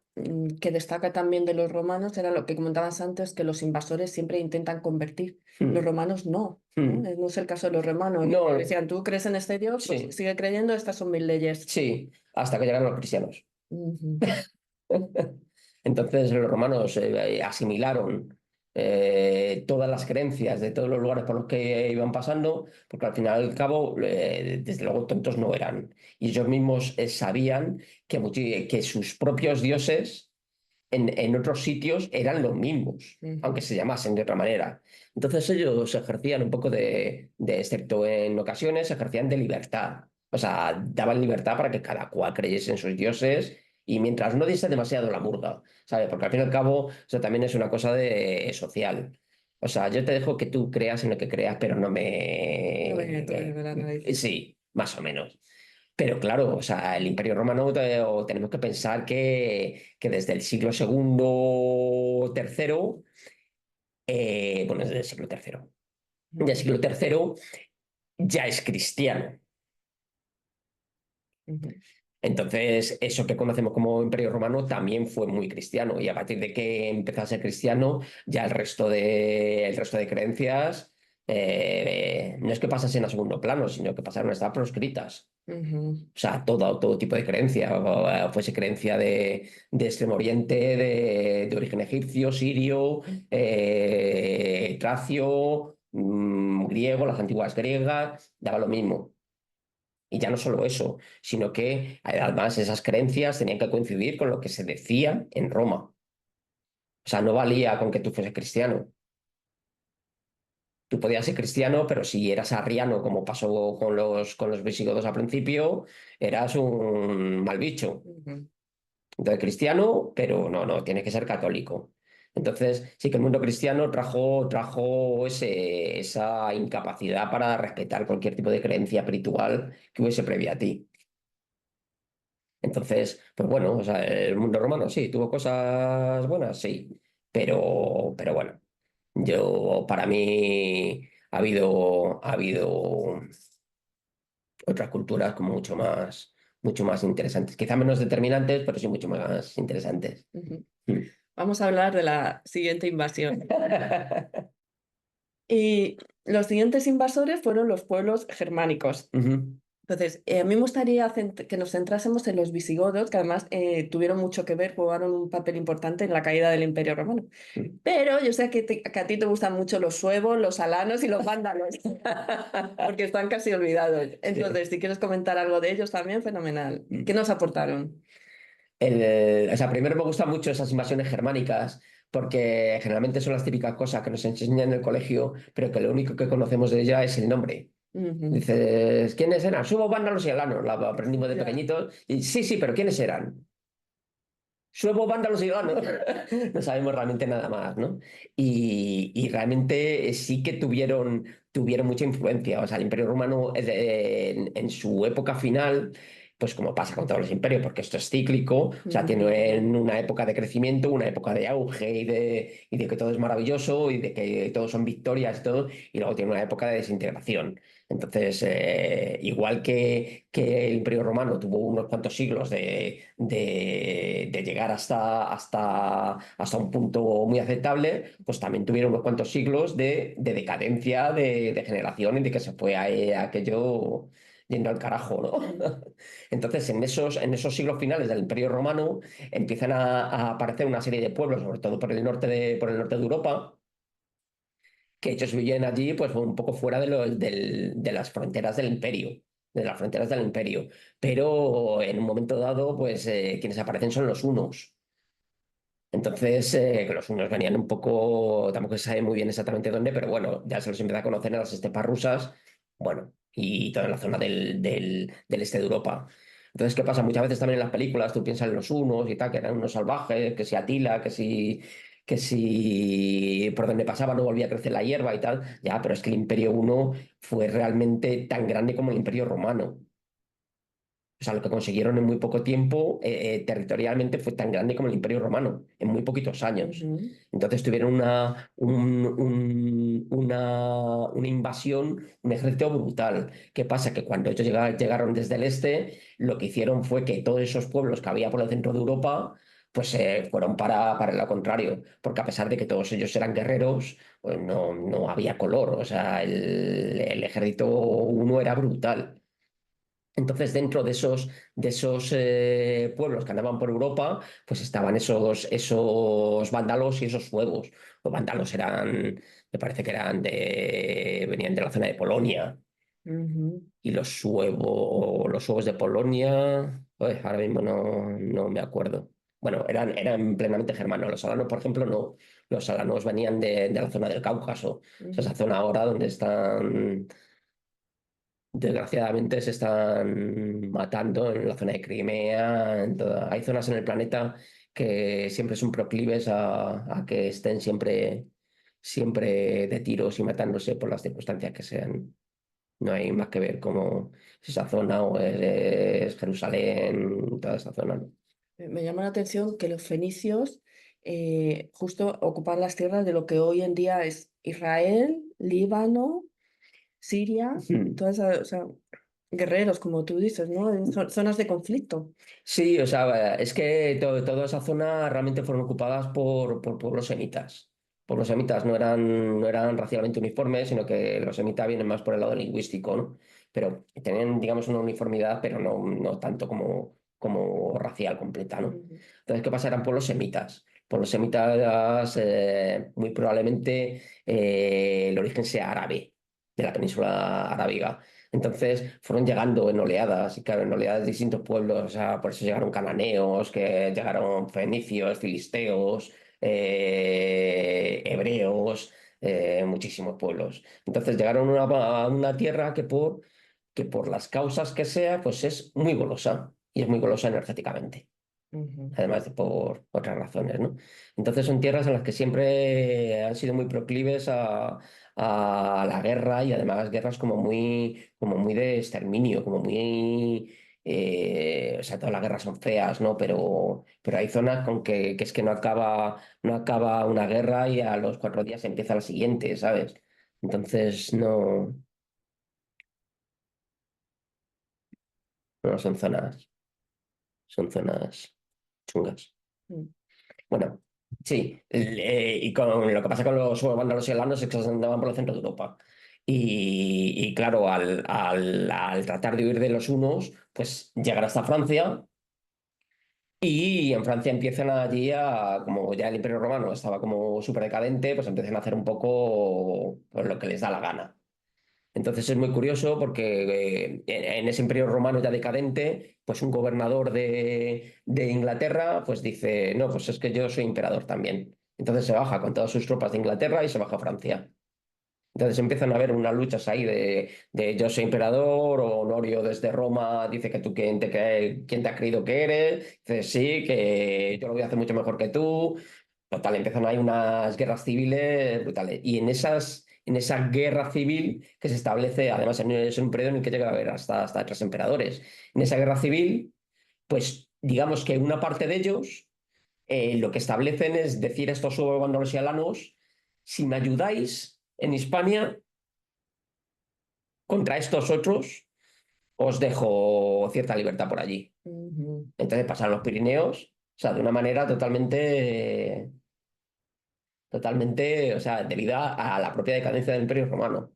que destaca también de los romanos era lo que comentabas antes, que los invasores siempre intentan convertir. Los Hmm, romanos no, ¿no? hmm. No es el caso de los romanos. No, Decían, tú crees en este Dios, pues sí. sigue creyendo, estas son mis leyes. Sí, hasta que llegaron los cristianos. Ujú, Entonces los romanos asimilaron todas las creencias de todos los lugares por los que iban pasando, porque al final y al cabo, desde luego tontos no eran. Y ellos mismos sabían que sus propios dioses en otros sitios eran los mismos, ujú, aunque se llamasen de otra manera. Entonces ellos ejercían un poco excepto en ocasiones, ejercían de libertad. O sea, daban libertad para que cada cual creyese en sus dioses y mientras no diese demasiado la murga, ¿sabes? Porque al fin y al cabo eso también es una cosa de social. O sea, yo te dejo que tú creas en lo que creas, pero no No me meto me... de la nariz. Sí, más o menos. Pero claro, o sea, el Imperio Romano o tenemos que pensar que desde el siglo segundo, tercero, bueno, desde el siglo tercero, del Ujú, siglo tercero ya es cristiano. ujú, Entonces, eso que conocemos como Imperio Romano también fue muy cristiano y a partir de que empezó a ser cristiano, ya el resto de creencias no es que pasasen a segundo plano, sino que pasaron a estar proscritas. ujú, O sea, todo tipo de creencia, fuese creencia de Extremo Oriente, de origen egipcio, sirio, tracio, griego, las antiguas griegas, daba lo mismo. Y ya no solo eso, sino que además esas creencias tenían que coincidir con lo que se decía en Roma. O sea, no valía con que tú fueses cristiano. Tú podías ser cristiano, pero si eras arriano, como pasó con los visigodos al principio, eras un mal bicho. ujú. Entonces, cristiano, pero no, tiene que ser católico. Entonces, sí que el mundo cristiano trajo esa incapacidad para respetar cualquier tipo de creencia espiritual que hubiese previa a ti. Entonces, pues bueno, o sea, el mundo romano sí, tuvo cosas buenas, sí, pero bueno, para mí ha habido otras culturas como mucho más interesantes, quizá menos determinantes, pero sí mucho más interesantes. Ujú. Mm. Vamos a hablar de la siguiente invasión. Y los siguientes invasores fueron los pueblos germánicos. Ujú. Entonces, a mí me gustaría que nos centrásemos en los visigodos, que además tuvieron mucho que ver, jugaron un papel importante en la caída del Imperio Romano. Pero yo sé que a ti te gustan mucho los suevos, los alanos y los vándalos, porque están casi olvidados. Sí. Entonces, si quieres comentar algo de ellos también, fenomenal. ¿Qué nos aportaron? O sea, primero me gustan mucho esas invasiones germánicas, porque generalmente son las típicas cosas que nos enseñan en el colegio, pero que lo único que conocemos de ella es el nombre. Ujú. Dices, ¿quiénes eran? Suevos, vándalos y alanos. La aprendimos de Ya. pequeñitos. Y sí, pero ¿quiénes eran? Suevos, vándalos y alanos. No sabemos realmente nada más, ¿no? Y realmente sí que tuvieron mucha influencia. O sea, el Imperio Romano en su época final, pues como pasa con todos los imperios, porque esto es cíclico, o sea, Ujú. tiene una época de crecimiento, una época de auge y de que todo es maravilloso y de que todos son victorias y todo, y luego tiene una época de desintegración. Entonces, igual que el Imperio Romano tuvo unos cuantos siglos de llegar hasta un punto muy aceptable, pues también tuvieron unos cuantos siglos de decadencia, de generación y de que se fue aquello yendo al carajo, Mm. ¿no? Entonces, en esos siglos finales del Imperio Romano empiezan a aparecer una serie de pueblos, sobre todo por el norte de Europa, que ellos vivían allí pues un poco fuera de las fronteras del imperio, de las fronteras del imperio. Pero en un momento dado, pues quienes aparecen son los hunos. Entonces, que los hunos venían un poco, tampoco se sabe muy bien exactamente dónde, pero bueno, ya se los empieza a conocer en las estepas rusas, bueno, y toda la zona del este de Europa. Entonces, ¿qué pasa? Muchas veces también en las películas tú piensas en los hunos y tal, que eran unos salvajes, que si Atila, que si por donde pasaba no volvía a crecer la hierba y tal. Ya, pero es que el Imperio Uno fue realmente tan grande como el Imperio Romano. O sea, lo que consiguieron en muy poco tiempo territorialmente fue tan grande como el Imperio Romano, en muy poquitos años. Ujú. Entonces tuvieron una invasión, un ejército brutal. ¿Qué pasa? Que cuando ellos llegaron desde el este, lo que hicieron fue que todos esos pueblos que había por el centro de Europa, pues fueron para lo contrario, porque a pesar de que todos ellos eran guerreros, pues no había color. O sea, el ejército uno era brutal. Entonces, dentro de esos pueblos que andaban por Europa, pues estaban esos vándalos y esos suevos. Los vándalos me parece que venían de la zona de Polonia. Ujú. Y los suevos de Polonia, pues, ahora mismo no me acuerdo. Bueno, eran plenamente germanos. Los alanos, por ejemplo, no. Los alanos venían de la zona del Cáucaso. O sea, esa zona ahora donde están Desgraciadamente se están matando en la zona de Crimea. Hay zonas en el planeta que siempre son proclives a que estén siempre de tiros y matándose por las circunstancias que sean. No hay más que ver cómo es esa zona o es Jerusalén, toda esa zona, ¿no? Me llama la atención que los fenicios justo ocupan las tierras de lo que hoy en día es Israel, Líbano, Siria, todas esas, o sea, guerreros, como tú dices, ¿no? En zonas de conflicto. Sí, o sea, es que toda esa zona realmente fueron ocupadas por pueblos semitas. Pueblos semitas no eran racialmente uniformes, sino que los semitas vienen más por el lado lingüístico, ¿no? Pero tenían, digamos, una uniformidad, pero no tanto como racial completa, ¿no? Ujú, Entonces, ¿qué pasa? Eran pueblos semitas. Pueblos semitas, muy probablemente el origen sea árabe, de la península arábiga. Entonces fueron llegando en oleadas, y claro, en oleadas de distintos pueblos, o sea, por eso llegaron cananeos, que llegaron fenicios, filisteos, hebreos, muchísimos pueblos. Entonces llegaron a una tierra que por las causas que sea, pues es muy golosa, y es muy golosa energéticamente, ujú, además de por otras razones, ¿no? Entonces son tierras en las que siempre han sido muy proclives a la guerra, y además guerras como muy de exterminio, como muy... o sea, todas las guerras son feas, ¿no? Pero hay zonas con que es que no acaba una guerra y a los 4 días empieza la siguiente, ¿sabes? Entonces no son zonas chungas. mm. Bueno, sí, y con lo que pasa con los vándalos y alanos es que se andaban por el centro de Europa. Y claro, al tratar de huir de los hunos, pues llegan hasta Francia, y en Francia empiezan allí como ya el Imperio Romano estaba como súper decadente, pues empiezan a hacer un poco pues, lo que les da la gana. Entonces es muy curioso porque en ese imperio romano ya decadente, pues un gobernador de Inglaterra pues dice, no, pues es que yo soy emperador también. Entonces se baja con todas sus tropas de Inglaterra y se baja a Francia. Entonces empiezan a haber unas luchas ahí de yo soy emperador, o Honorio desde Roma dice que tú quién te ha creído que eres, dice sí, que yo lo voy a hacer mucho mejor que tú. Total, empiezan ahí unas guerras civiles brutales. Y en esa guerra civil que se establece, además es un periodo en el que llega a haber hasta 3 emperadores. En esa guerra civil, pues digamos que una parte de ellos lo que establecen es decir a estos vándalos y alanos, si me ayudáis en Hispania contra estos otros, os dejo cierta libertad por allí. Ujú. Entonces pasaron los Pirineos, o sea, de una manera totalmente, o sea, debido a la propia decadencia del Imperio Romano.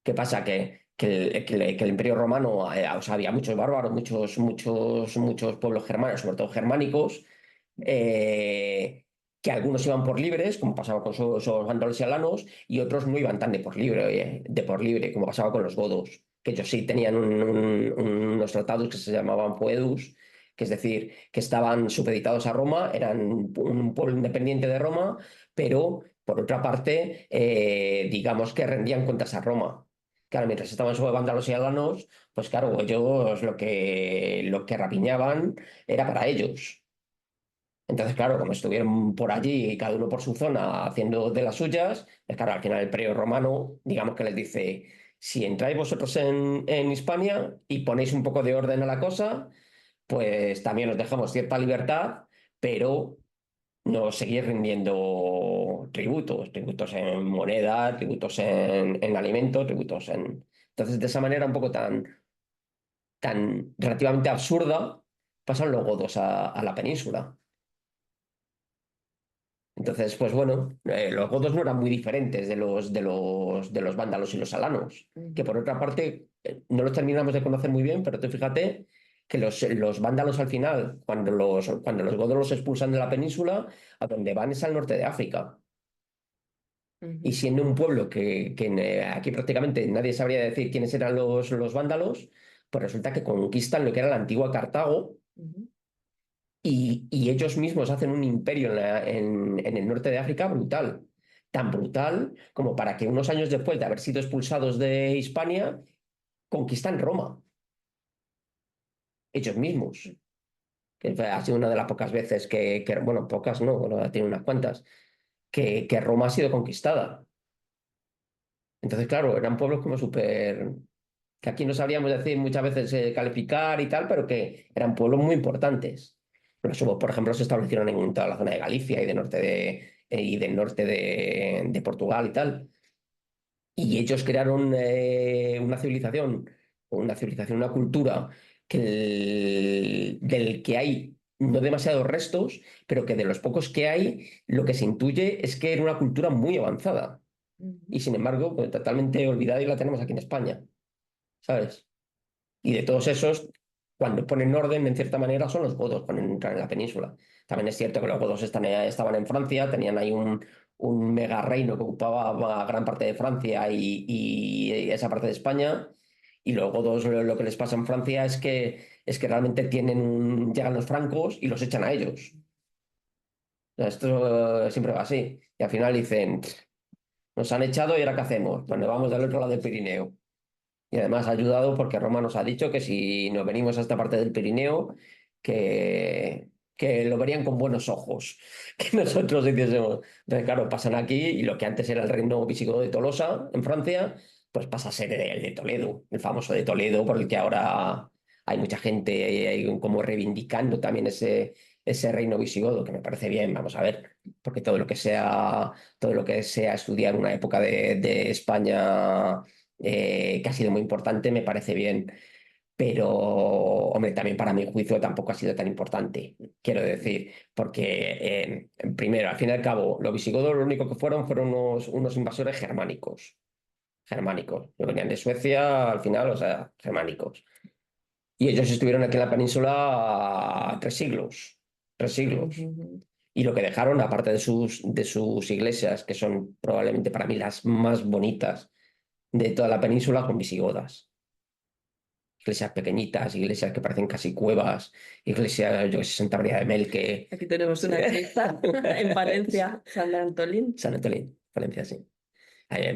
¿Qué pasa? Que el Imperio Romano, o sea, había muchos bárbaros, muchos pueblos germanos, sobre todo germánicos, eh, que algunos iban por libres, como pasaba con sus vándalos y alanos, y otros no iban tan de por libre, como pasaba con los godos, que ellos sí tenían unos tratados que se llamaban foedus, que es decir, que estaban supeditados a Roma, eran un pueblo independiente de Roma, pero por otra parte, digamos que rendían cuentas a Roma. Claro, mientras estaban sobre vándalos y alanos, pues claro, ellos lo que rapiñaban era para ellos. Entonces, claro, como estuvieron por allí y cada uno por su zona haciendo de las suyas, pues claro, al final el Imperio Romano, digamos que les dice, si entráis vosotros en Hispania y ponéis un poco de orden a la cosa, pues también os dejamos cierta libertad, pero nos seguís rindiendo tributos en moneda, tributos en alimentos, tributos en... Entonces, de esa manera un poco tan relativamente absurda, pasan los godos a la península. Entonces, pues bueno, los godos no eran muy diferentes de los vándalos y los alanos, que Ujú, por otra parte no los terminamos de conocer muy bien, pero tú fíjate que los vándalos al final, cuando los godos los expulsan de la península, a donde van es al norte de África. Y ujú, siendo un pueblo que aquí prácticamente nadie sabría decir quiénes eran los vándalos, pues resulta que conquistan lo que era la antigua Cartago, ujú, y ellos mismos hacen un imperio en el norte de África brutal. Tan brutal como para que unos años después de haber sido expulsados de Hispania, conquistan Roma, ellos mismos. Que ha sido una de las pocas veces bueno, pocas no, bueno, tiene unas cuantas, que Roma ha sido conquistada. Entonces, claro, eran pueblos como súper, que aquí no sabríamos decir muchas veces calificar y tal, pero que eran pueblos muy importantes. Por ejemplo, se establecieron en toda la zona de Galicia y, y del norte de Portugal y tal. Y ellos crearon una civilización, una cultura del que hay no demasiados restos, pero que de los pocos que hay, lo que se intuye es que era una cultura muy avanzada. Ujú. Y sin embargo, pues, totalmente olvidada y la tenemos aquí en España, ¿sabes? Y de todos esos, cuando ponen orden, en cierta manera, son los godos cuando entran en la península. También es cierto que los godos estaban en Francia, tenían ahí un mega reino que ocupaba gran parte de Francia y esa parte de España. Y los godos lo que les pasa en Francia es que realmente llegan los francos y los echan a ellos. O sea, esto siempre va así. Y al final dicen, nos han echado y ahora ¿qué hacemos? Pues nos vamos del otro lado del Pirineo. Y además ha ayudado porque Roma nos ha dicho que si nos venimos a esta parte del Pirineo, que lo verían con buenos ojos, que nosotros hiciésemos. Entonces, claro, pasan aquí y lo que antes era el reino visigodo de Tolosa, en Francia, pues pasa a ser el de Toledo, el famoso de Toledo, por el que ahora hay mucha gente como reivindicando también ese reino visigodo, que me parece bien, vamos a ver, porque todo lo que sea estudiar una época de España que ha sido muy importante, me parece bien. Pero, hombre, también para mi juicio tampoco ha sido tan importante, quiero decir, porque, primero, al fin y al cabo, los visigodos lo único que fueron unos invasores germánicos, que venían de Suecia al final, o sea, germánicos. Y ellos estuvieron aquí en la península 3 siglos, 3 siglos. Ujú. Y lo que dejaron, aparte de sus iglesias, que son probablemente para mí las más bonitas de toda la península, con visigodas. Iglesias pequeñitas, iglesias que parecen casi cuevas, iglesias, yo que sé, Santa María de Melque. Aquí tenemos Sí. una cripta en Valencia, San Antolín. San Antolín, Valencia, sí.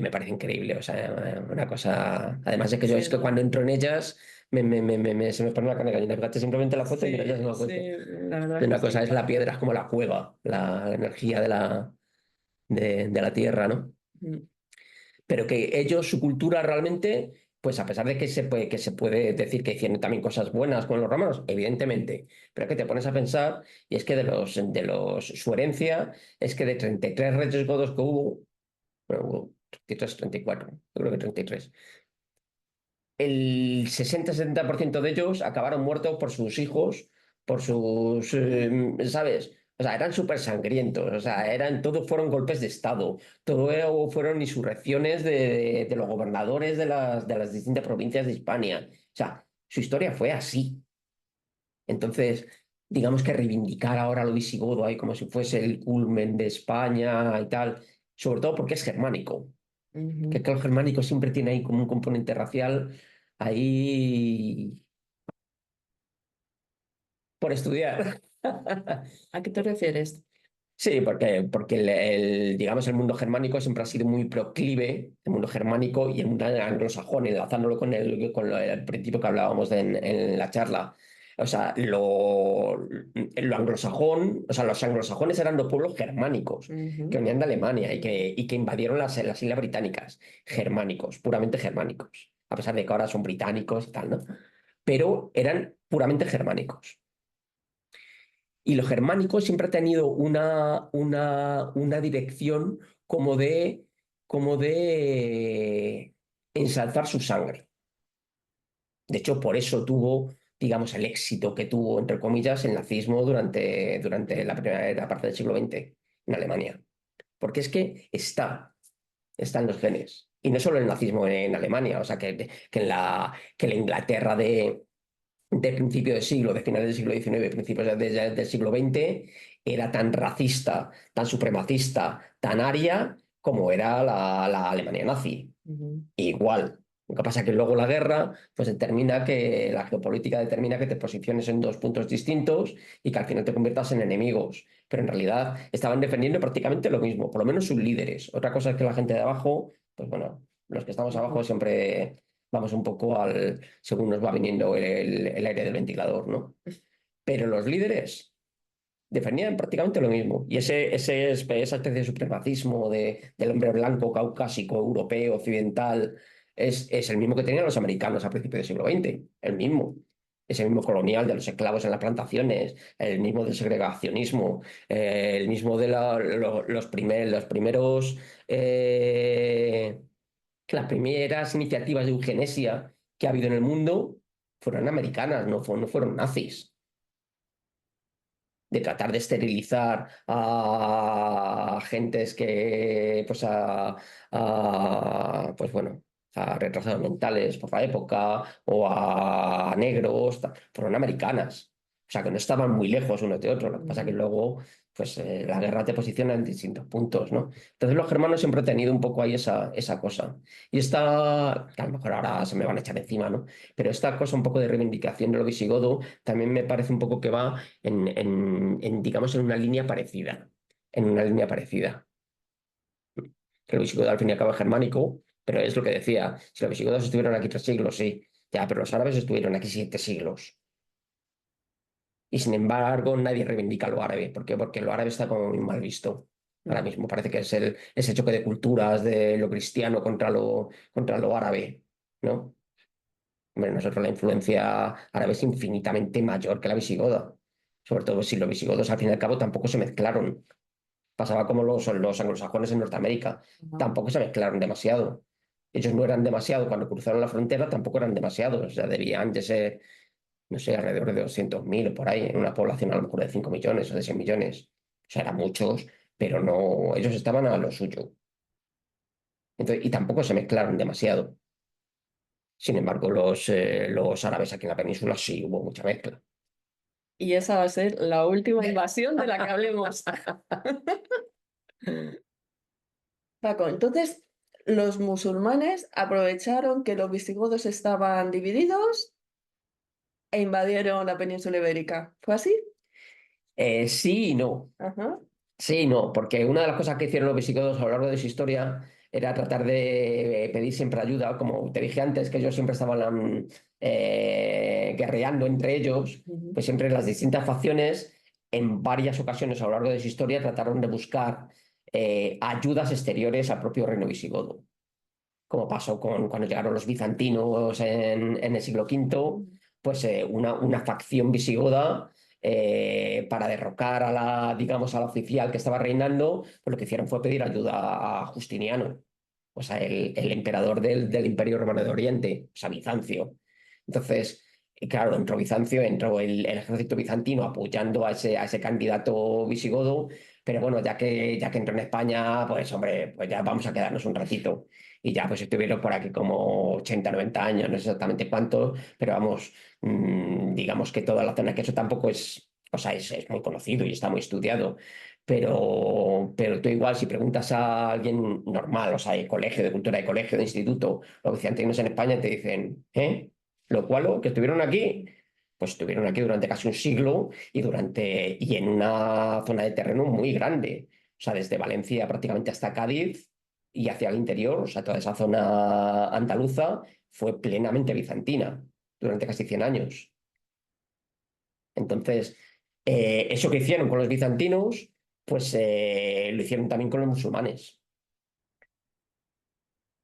Me parece increíble, o sea, una cosa. Además de que yo Sí, es que cuando entro en ellas se me pone la carne de gallina. Fíjate simplemente la foto y mira, ya se me sí, ha puesto. sí, la verdad es que Una cosa sí. es la piedra, es como la cueva, la energía de la tierra, ¿no? Mm. Pero que ellos, su cultura realmente, pues a pesar de que se puede decir que hicieron también cosas buenas con los romanos, evidentemente, pero que te pones a pensar, y es que su herencia es que de 33 reyes godos que hubo, bueno, hubo 33, 34, yo creo que 33, el 60-70% de ellos acabaron muertos por sus hijos, por ¿sabes? O sea, eran súper sangrientos, o sea, todos fueron golpes de Estado, fueron insurrecciones de los gobernadores de las distintas provincias de Hispania. O sea, su historia fue así. Entonces, digamos que reivindicar ahora lo visigodo ahí como si fuese el culmen de España y tal, sobre todo porque es germánico que Ujú. es que el germánico siempre tiene ahí como un componente racial ahí por estudiar. ¿A qué te refieres? Sí, porque digamos, el mundo germánico siempre ha sido muy proclive, el mundo germánico y el mundo anglosajón, enlazándolo con el principio que hablábamos en la charla. O sea, lo anglosajón, o sea, los anglosajones eran los pueblos germánicos que Ujú. venían de Alemania y que invadieron las islas británicas, germánicos, puramente germánicos, a pesar de que ahora son británicos y tal, ¿no? Pero eran puramente germánicos. Y lo germánico siempre ha tenido una dirección como de ensalzar su sangre. De hecho, por eso tuvo, digamos, el éxito que tuvo, entre comillas, el nazismo durante la primera parte del siglo XX en Alemania. Porque es que está en los genes. Y no solo el nazismo en Alemania, o sea, que la Inglaterra de principio del siglo, de finales del siglo XIX, principios del siglo XX, era tan racista, tan supremacista, tan aria como era la Alemania nazi. Ujú. Igual. Lo que pasa es que luego la guerra, pues la geopolítica determina que te posiciones en dos puntos distintos y que al final te conviertas en enemigos. Pero en realidad estaban defendiendo prácticamente lo mismo, por lo menos sus líderes. Otra cosa es que la gente de abajo, pues bueno, los que estamos abajo Ujú. siempre Vamos un poco según nos va viniendo el aire del ventilador, ¿no? Pero los líderes defendían prácticamente lo mismo. Y esa especie de supremacismo del hombre blanco, caucásico, europeo, occidental, es el mismo que tenían los americanos a principios del siglo XX, el mismo. Ese mismo colonial de los esclavos en las plantaciones, el mismo del segregacionismo, el mismo de los primeros, las primeras iniciativas de eugenesia que ha habido en el mundo fueron americanas, no fueron nazis, de tratar de esterilizar a gentes que, pues pues bueno, a retrasados mentales por la época o a negros, fueron americanas. O sea, que no estaban muy lejos unos de otros. Lo que pasa es que luego, pues la guerra te posiciona en distintos puntos, ¿no? Entonces los germanos siempre han tenido un poco ahí esa cosa. Y esta, que a lo mejor ahora se me van a echar encima, ¿no? Pero esta cosa un poco de reivindicación de lo visigodo también me parece un poco que va digamos, en una línea parecida. En una línea parecida. Que el visigodo al fin y al cabo es germánico, pero es lo que decía. Si los visigodos estuvieron aquí 3 siglos, sí. Ya, pero los árabes estuvieron aquí 7 siglos. Y sin embargo, nadie reivindica lo árabe. ¿Por qué? Porque lo árabe está como muy mal visto. Ahora mismo parece que es ese choque de culturas de lo cristiano contra lo árabe, ¿no? Hombre, nosotros la influencia árabe es infinitamente mayor que la visigoda. Sobre todo si los visigodos al fin y al cabo tampoco se mezclaron. Pasaba como los anglosajones en Norteamérica. Ajá. Tampoco se mezclaron demasiado. Ellos no eran demasiado. Cuando cruzaron la frontera tampoco eran demasiados. O sea, debían de ser, no sé, alrededor de 200.000 o por ahí, en una población a lo mejor de 5 millones o de 6 millones. O sea, eran muchos, pero no, ellos estaban a lo suyo. Entonces, y tampoco se mezclaron demasiado. Sin embargo, los árabes aquí en la península sí hubo mucha mezcla. Y esa va a ser la última invasión de la que hablemos. Paco, entonces los musulmanes aprovecharon que los visigodos estaban divididos e invadieron la península ibérica. ¿Fue así? Sí y no. Ajá. Sí, no, porque una de las cosas que hicieron los visigodos a lo largo de su historia era tratar de pedir siempre ayuda, como te dije antes, que ellos siempre estaban guerreando entre ellos, Ujú. pues siempre las distintas facciones, en varias ocasiones a lo largo de su historia, trataron de buscar ayudas exteriores al propio reino visigodo, como pasó cuando llegaron los bizantinos en el siglo V, pues una facción visigoda para derrocar digamos, a la oficial que estaba reinando, pues lo que hicieron fue pedir ayuda a Justiniano, o sea, el emperador del Imperio Romano de Oriente, o sea, Bizancio. Entonces, claro, entró el ejército bizantino apoyando a ese candidato visigodo, pero bueno, ya que entró en España, pues hombre, pues ya vamos a quedarnos un ratito. Y ya pues estuvieron por aquí como 80 90 años, no sé exactamente cuántos, pero vamos, digamos que toda la zona, que eso tampoco es, o sea, es muy conocido y está muy estudiado, pero tú igual si preguntas a alguien normal, o sea, de colegio, de cultura de colegio, de instituto, los bizantinos en España te dicen, ¿eh? Lo cual, que estuvieron aquí, pues estuvieron aquí durante casi un siglo y en una zona de terreno muy grande. O sea, desde Valencia prácticamente hasta Cádiz y hacia el interior, o sea, toda esa zona andaluza fue plenamente bizantina durante casi 100 años. Entonces, eso que hicieron con los bizantinos, pues lo hicieron también con los musulmanes.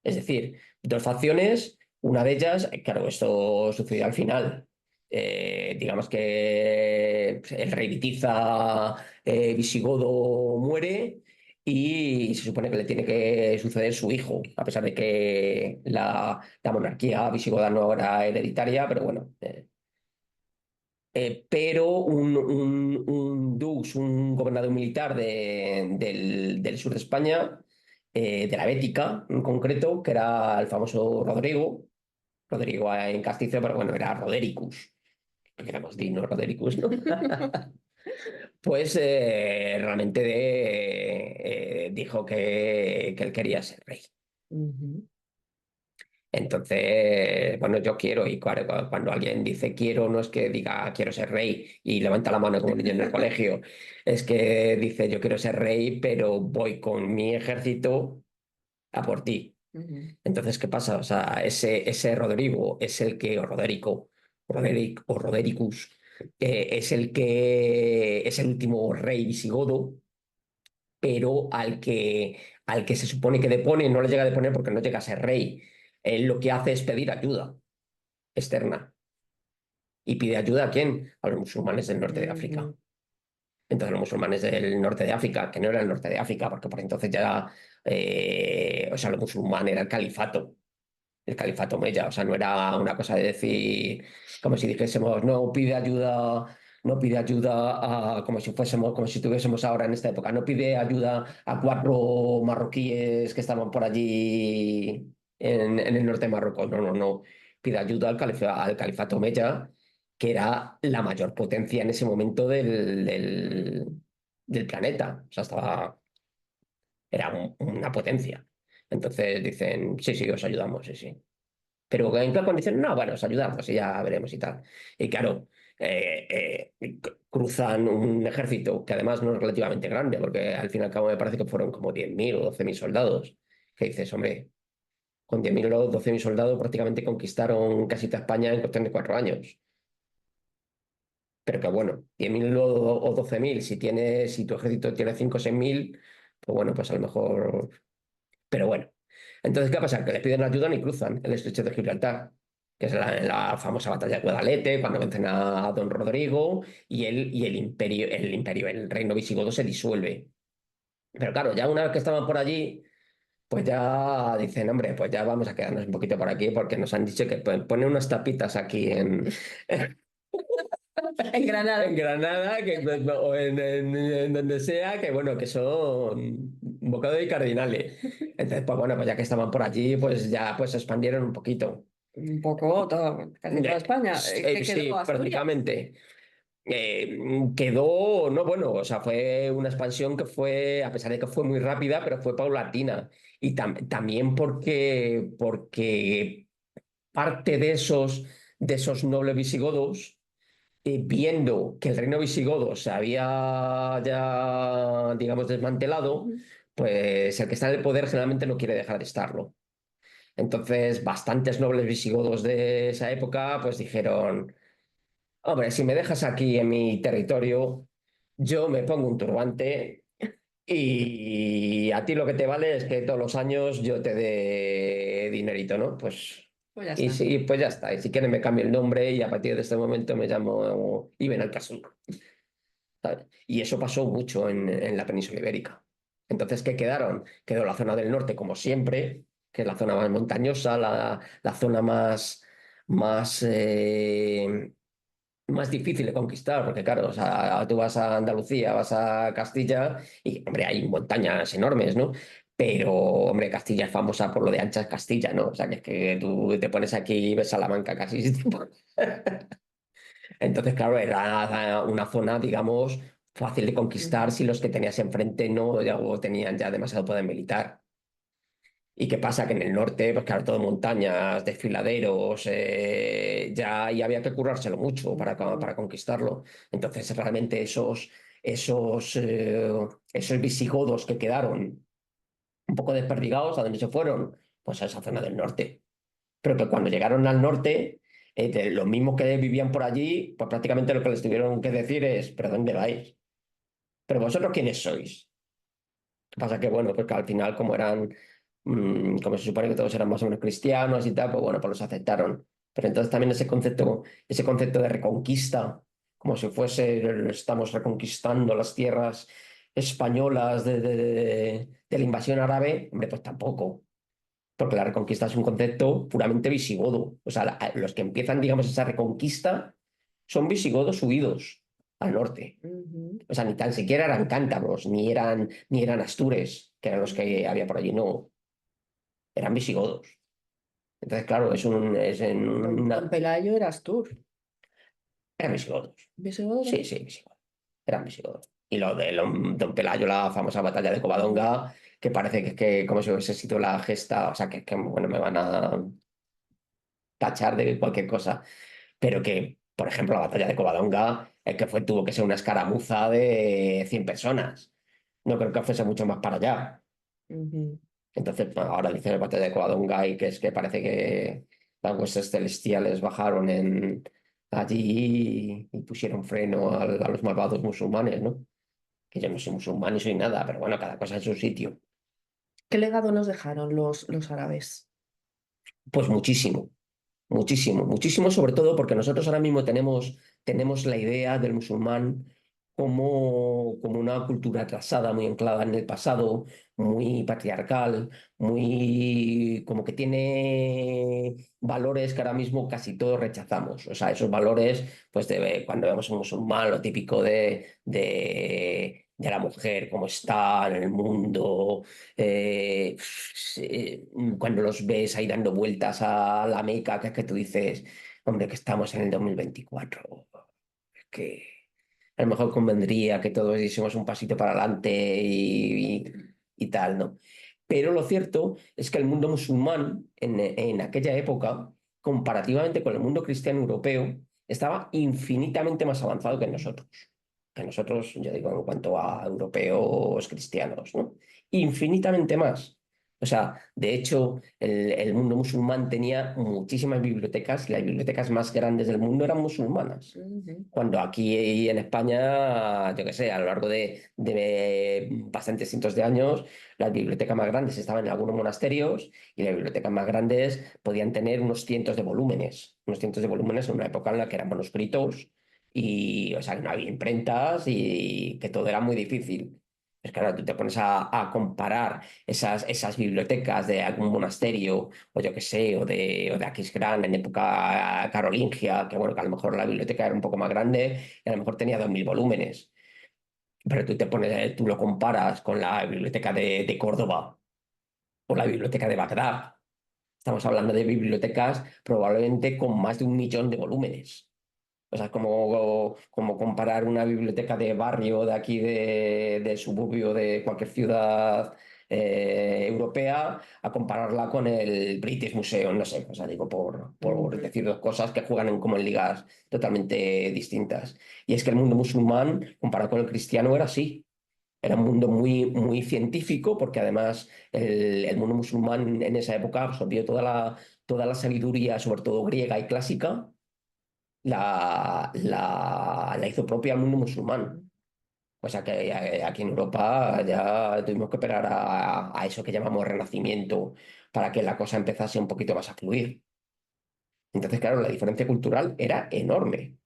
Es decir, dos facciones, una de ellas, claro, esto sucedió al final. Digamos que el rey Bitiza visigodo muere y se supone que le tiene que suceder su hijo, a pesar de que la monarquía visigoda no era hereditaria, pero bueno. Pero un dux, un gobernador militar del sur de España, de la Bética en concreto, que era el famoso Rodrigo en castizo, pero bueno, era Rodericus, que queremos decir, no Rodericus, ¿no? Pues realmente dijo que él quería ser rey. Ujú. Entonces, bueno, yo quiero, y cuando alguien dice quiero, no es que diga quiero ser rey y levanta la mano como un niño en el colegio, es que dice yo quiero ser rey, pero voy con mi ejército a por ti. Ujú. Entonces, ¿qué pasa? O sea, ese Rodrigo es el que, o Roderico, o Rodericus, es el que es el último rey visigodo, pero al que se supone que depone, no le llega a deponer porque no llega a ser rey. Él lo que hace es pedir ayuda externa. ¿Y pide ayuda a quién? A los musulmanes del norte de África. Ujú. Entonces los musulmanes del norte de África, que no era el norte de África, porque por entonces ya, o sea, los musulmanes era el califato omeya, o sea, no era una cosa de decir, como si dijésemos, no pide ayuda, no pide ayuda a, como si fuésemos, como si estuviésemos ahora en esta época, no pide ayuda a 4 marroquíes que estaban por allí en el norte de Marruecos, no, no, no, pide ayuda al califato omeya, que era la mayor potencia en ese momento del planeta, o sea, era una potencia. Entonces dicen, sí, sí, os ayudamos, sí, sí. Pero ¿en qué condiciones? No, bueno, os ayudamos y ya veremos y tal. Y claro, cruzan un ejército que además no es relativamente grande, porque al fin y al cabo me parece que fueron como 10.000 o 12.000 soldados. Que dices, hombre, con 10.000 o 12.000 soldados prácticamente conquistaron casi toda España en cuestión de 4 años. Pero que bueno, 10.000 o 12.000, si tu ejército tiene 5 o 6.000, pues bueno, pues a lo mejor. Pero bueno. Entonces, ¿qué pasa? Que les piden ayuda y cruzan el estrecho de Gibraltar, que es la famosa batalla de Guadalete, cuando vencen a don Rodrigo y el reino visigodo se disuelve. Pero claro, ya una vez que estaban por allí, pues ya dicen, hombre, pues ya vamos a quedarnos un poquito por aquí porque nos han dicho que ponen unas tapitas aquí En Granada. en Granada o en donde sea, que bueno, que son un bocado de cardinales. Entonces, pues bueno, pues ya que estaban por allí, pues ya pues se expandieron un poquito. Un poco, casi toda España. ¿Qué quedó? Sí, ¿Asturias? prácticamente. Quedó, no, bueno, o sea, fue una expansión que fue, a pesar de que fue muy rápida, pero fue paulatina. Y también porque parte de esos nobles visigodos, viendo que el reino visigodo se había ya, digamos, desmantelado, Ujú. pues el que está en el poder generalmente no quiere dejar de estarlo. Entonces, bastantes nobles visigodos de esa época, pues dijeron, hombre, si me dejas aquí en mi territorio, yo me pongo un turbante y a ti lo que te vale es que todos los años yo te dé dinerito, ¿no? Pues, Pues ya y está. sí, pues ya está. Y si quieres me cambio el nombre y a partir de este momento me llamo Ibn al-Kasum, ¿sabes? Y eso pasó mucho en la península ibérica. Entonces, ¿qué quedaron? Quedó la zona del norte, como siempre, que es la zona más montañosa, la zona más difícil de conquistar, porque claro, o sea, tú vas a Andalucía, vas a Castilla y, hombre, hay montañas enormes, ¿no? Pero, hombre, Castilla es famosa por lo de ancha es Castilla, ¿no? O sea, que es que tú te pones aquí y ves Salamanca casi. Entonces, claro, era una zona, digamos, fácil de conquistar Ujú. si los que tenías enfrente no tenían ya demasiado poder militar. ¿Y qué pasa? Que en el norte, pues claro, todo montañas, desfiladeros, ya y había que currárselo mucho para Ujú. conquistarlo. Entonces, realmente esos visigodos que quedaron un poco desperdigados, ¿a dónde se fueron? Pues a esa zona del norte. Pero que cuando llegaron al norte, los mismos que vivían por allí, pues prácticamente lo que les tuvieron que decir es, ¿pero dónde vais? ¿Pero vosotros quiénes sois? Lo que pasa que, bueno, pues que al final, como se supone que todos eran más o menos cristianos y tal, pues bueno, pues los aceptaron. Pero entonces también ese concepto de reconquista, como si fuese, estamos reconquistando las tierras españolas de la invasión árabe, hombre, pues tampoco. Porque la reconquista es un concepto puramente visigodo. O sea, los que empiezan, digamos, esa reconquista son visigodos huidos al norte. Ujú. O sea, ni tan siquiera eran cántabros, ni eran astures, que eran los que había por allí, no, eran visigodos. Entonces, claro, es en Don una. Pelayo eras tú. Eran visigodos. ¿Visigodo Sí, también? sí, visigodos. Eran visigodos. Y lo de Don Pelayo, la famosa batalla de Ujú. Covadonga, que parece que como si hubiese sido la gesta, o sea, bueno, me van a tachar de cualquier cosa, pero que, por ejemplo, la batalla de Covadonga, tuvo que ser una escaramuza de 100 personas. No creo que fuese mucho más para allá. Ujú. Entonces, pues, ahora dicen el batalla de Covadonga que es que parece que las huestes celestiales bajaron allí y pusieron freno a los malvados musulmanes, ¿no? Que yo no soy musulmán ni soy nada, pero bueno, cada cosa en su sitio. ¿Qué legado nos dejaron los árabes? Pues muchísimo. Muchísimo, muchísimo, sobre todo porque nosotros ahora mismo tenemos la idea del musulmán como una cultura atrasada, muy anclada en el pasado, muy patriarcal, muy como que tiene valores que ahora mismo casi todos rechazamos. O sea, esos valores, pues cuando vemos a un musulmán, lo típico de la mujer, cómo está en el mundo, cuando los ves ahí dando vueltas a la Meca, que es que tú dices, hombre, que estamos en el 2024, es que a lo mejor convendría que todos diésemos un pasito para adelante y tal, ¿no? Pero lo cierto es que el mundo musulmán en aquella época, comparativamente con el mundo cristiano europeo, estaba infinitamente más avanzado que nosotros. Que nosotros, yo digo, en cuanto a europeos cristianos, ¿no? Infinitamente más. O sea, de hecho, el mundo musulmán tenía muchísimas bibliotecas y las bibliotecas más grandes del mundo eran musulmanas. Ujú. Cuando aquí en España, yo qué sé, a lo largo de bastantes cientos de años, las bibliotecas más grandes estaban en algunos monasterios y las bibliotecas más grandes podían tener unos cientos de volúmenes en una época en la que eran manuscritos y, o sea, que no había imprentas y que todo era muy difícil. Es que ahora tú te pones a comparar esas bibliotecas de algún monasterio o yo qué sé, o de Aquisgrán en época carolingia, que bueno, que a lo mejor la biblioteca era un poco más grande y a lo mejor tenía 2000 volúmenes. Pero tú lo comparas con la biblioteca de Córdoba o la biblioteca de Bagdad. Estamos hablando de bibliotecas probablemente con más de 1 millón de volúmenes. O sea, es como comparar una biblioteca de barrio de aquí, de suburbio de cualquier ciudad europea, a compararla con el British Museum, no sé, o sea, digo, por Ujú. decir dos cosas que juegan como en ligas totalmente distintas. Y es que el mundo musulmán, comparado con el cristiano, era así. Era un mundo muy, muy científico, porque además el mundo musulmán en esa época absorbió toda la sabiduría, sobre todo griega y clásica, la hizo propia al mundo musulmán. O sea que aquí en Europa ya tuvimos que esperar a eso que llamamos renacimiento para que la cosa empezase un poquito más a fluir. Entonces, claro, la diferencia cultural era enorme,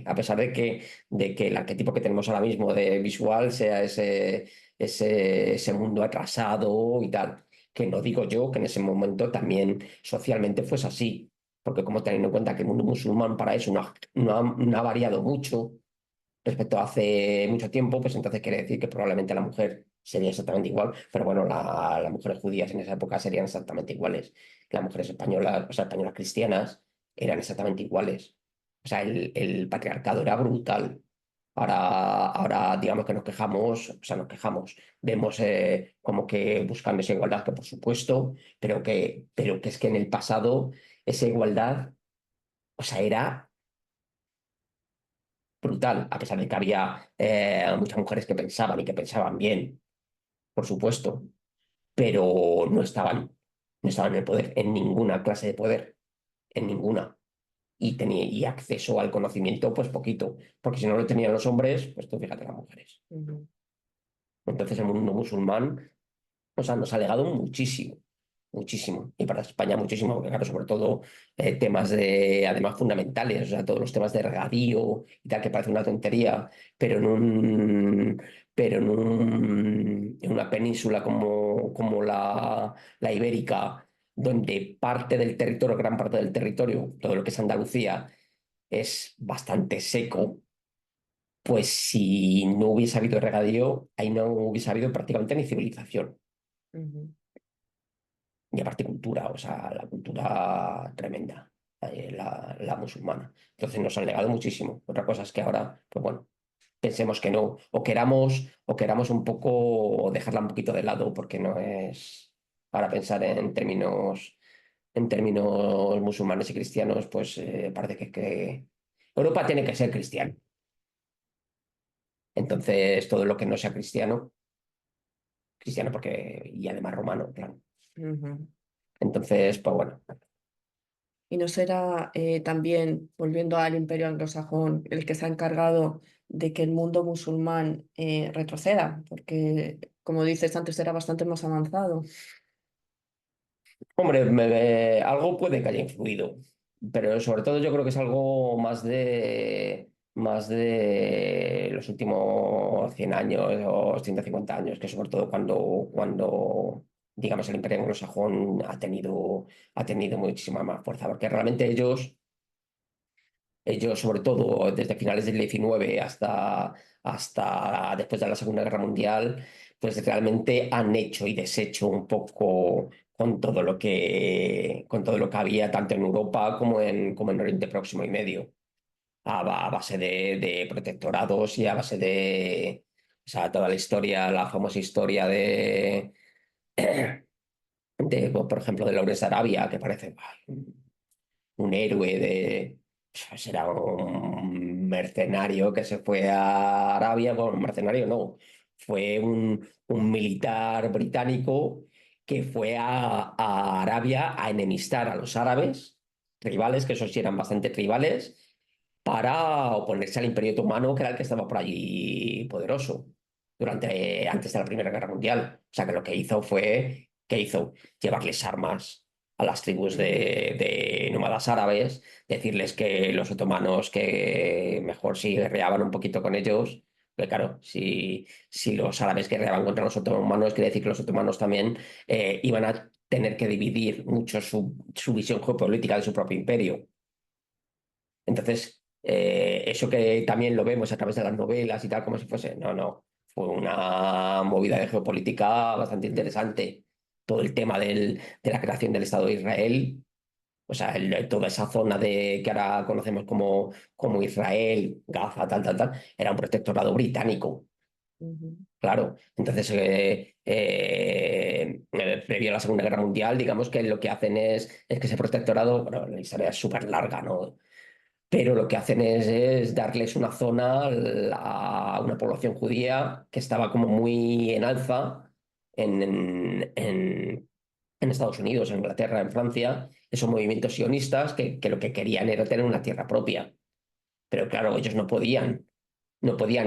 a pesar de que el arquetipo que tenemos ahora mismo de visual sea ese mundo atrasado y tal, que no digo yo que en ese momento también socialmente fuese así, porque como teniendo en cuenta que el mundo musulmán para eso no ha variado mucho respecto a hace mucho tiempo, pues entonces quiere decir que probablemente la mujer sería exactamente igual, pero bueno, las mujeres judías en esa época serían exactamente iguales. Las mujeres españolas, o sea, españolas cristianas, eran exactamente iguales. O sea, el patriarcado era brutal. Ahora, digamos que nos quejamos, o sea, nos quejamos, vemos como que buscando esa igualdad, que por supuesto, pero que es que en el pasado esa igualdad, o sea, era brutal, a pesar de que había muchas mujeres que pensaban y que pensaban bien, por supuesto, pero no estaban en el poder, en ninguna clase de poder, en ninguna. Y acceso al conocimiento, pues poquito, porque si no lo tenían los hombres, pues tú fíjate las mujeres. Ujú. Entonces el mundo musulmán, o sea, nos ha legado muchísimo, muchísimo. Y para España muchísimo, porque claro, sobre todo temas además fundamentales, o sea, todos los temas de regadío y tal, que parece una tontería, pero en una península como la Ibérica, donde parte del territorio, gran parte del territorio, todo lo que es Andalucía, es bastante seco. Pues si no hubiese habido regadío, ahí no hubiese habido prácticamente ni civilización. Ujú. Y aparte cultura, o sea, la cultura tremenda, la musulmana. Entonces nos han legado muchísimo. Otra cosa es que ahora, pues bueno, pensemos que no, o queramos un poco dejarla un poquito de lado, porque no es para pensar en términos musulmanes y cristianos, pues parece que Europa tiene que ser cristiana. Entonces, todo lo que no sea cristiano, cristiano porque, y además romano, claro. Ujú. Entonces, pues bueno. Y no será también, volviendo al imperio anglosajón, el que se ha encargado de que el mundo musulmán retroceda, porque, como dices antes, era bastante más avanzado. Hombre, algo puede que haya influido, pero sobre todo yo creo que es algo más de los últimos 100 años o 150 años, que sobre todo cuando digamos, el Imperio anglosajón ha tenido muchísima más fuerza, porque realmente ellos, sobre todo desde finales del 19 hasta después de la Segunda Guerra Mundial, pues realmente han hecho y deshecho un poco con todo lo que había tanto en Europa como en Oriente Próximo y Medio, a base de protectorados y a base de, o sea, toda la historia, la famosa historia pues, por ejemplo, de Lawrence de Arabia, que parece un héroe pues era un mercenario que se fue a Arabia, bueno, un mercenario no, fue un militar británico que fue a Arabia a enemistar a los árabes, rivales, que esos sí eran bastante rivales, para oponerse al Imperio Otomano, que era el que estaba por allí poderoso antes de la Primera Guerra Mundial. O sea que lo que hizo fue, ¿qué hizo? Llevarles armas a las tribus Ujú, de nómadas árabes, decirles que los otomanos que mejor si guerreaban un poquito con ellos, porque claro, si los árabes guerreaban contra los otomanos, quiere decir que los otomanos también iban a tener que dividir mucho su visión geopolítica de su propio imperio. Entonces, eso que también lo vemos a través de las novelas y tal, como si fuese, no, no, fue una movida de geopolítica bastante interesante. Todo el tema de la creación del Estado de Israel, o sea, toda esa zona que ahora conocemos como Israel, Gaza, tal, tal, tal, era un protectorado británico. ujú, Claro, entonces, previo a la Segunda Guerra Mundial, digamos que lo que hacen es que ese protectorado, bueno, la historia es súper larga, ¿no? Pero lo que hacen es darles una zona a una población judía que estaba como muy en alza en, en, en- en Estados Unidos, en Inglaterra, en Francia, esos movimientos sionistas que lo que querían era tener una tierra propia. Pero claro, ellos no podían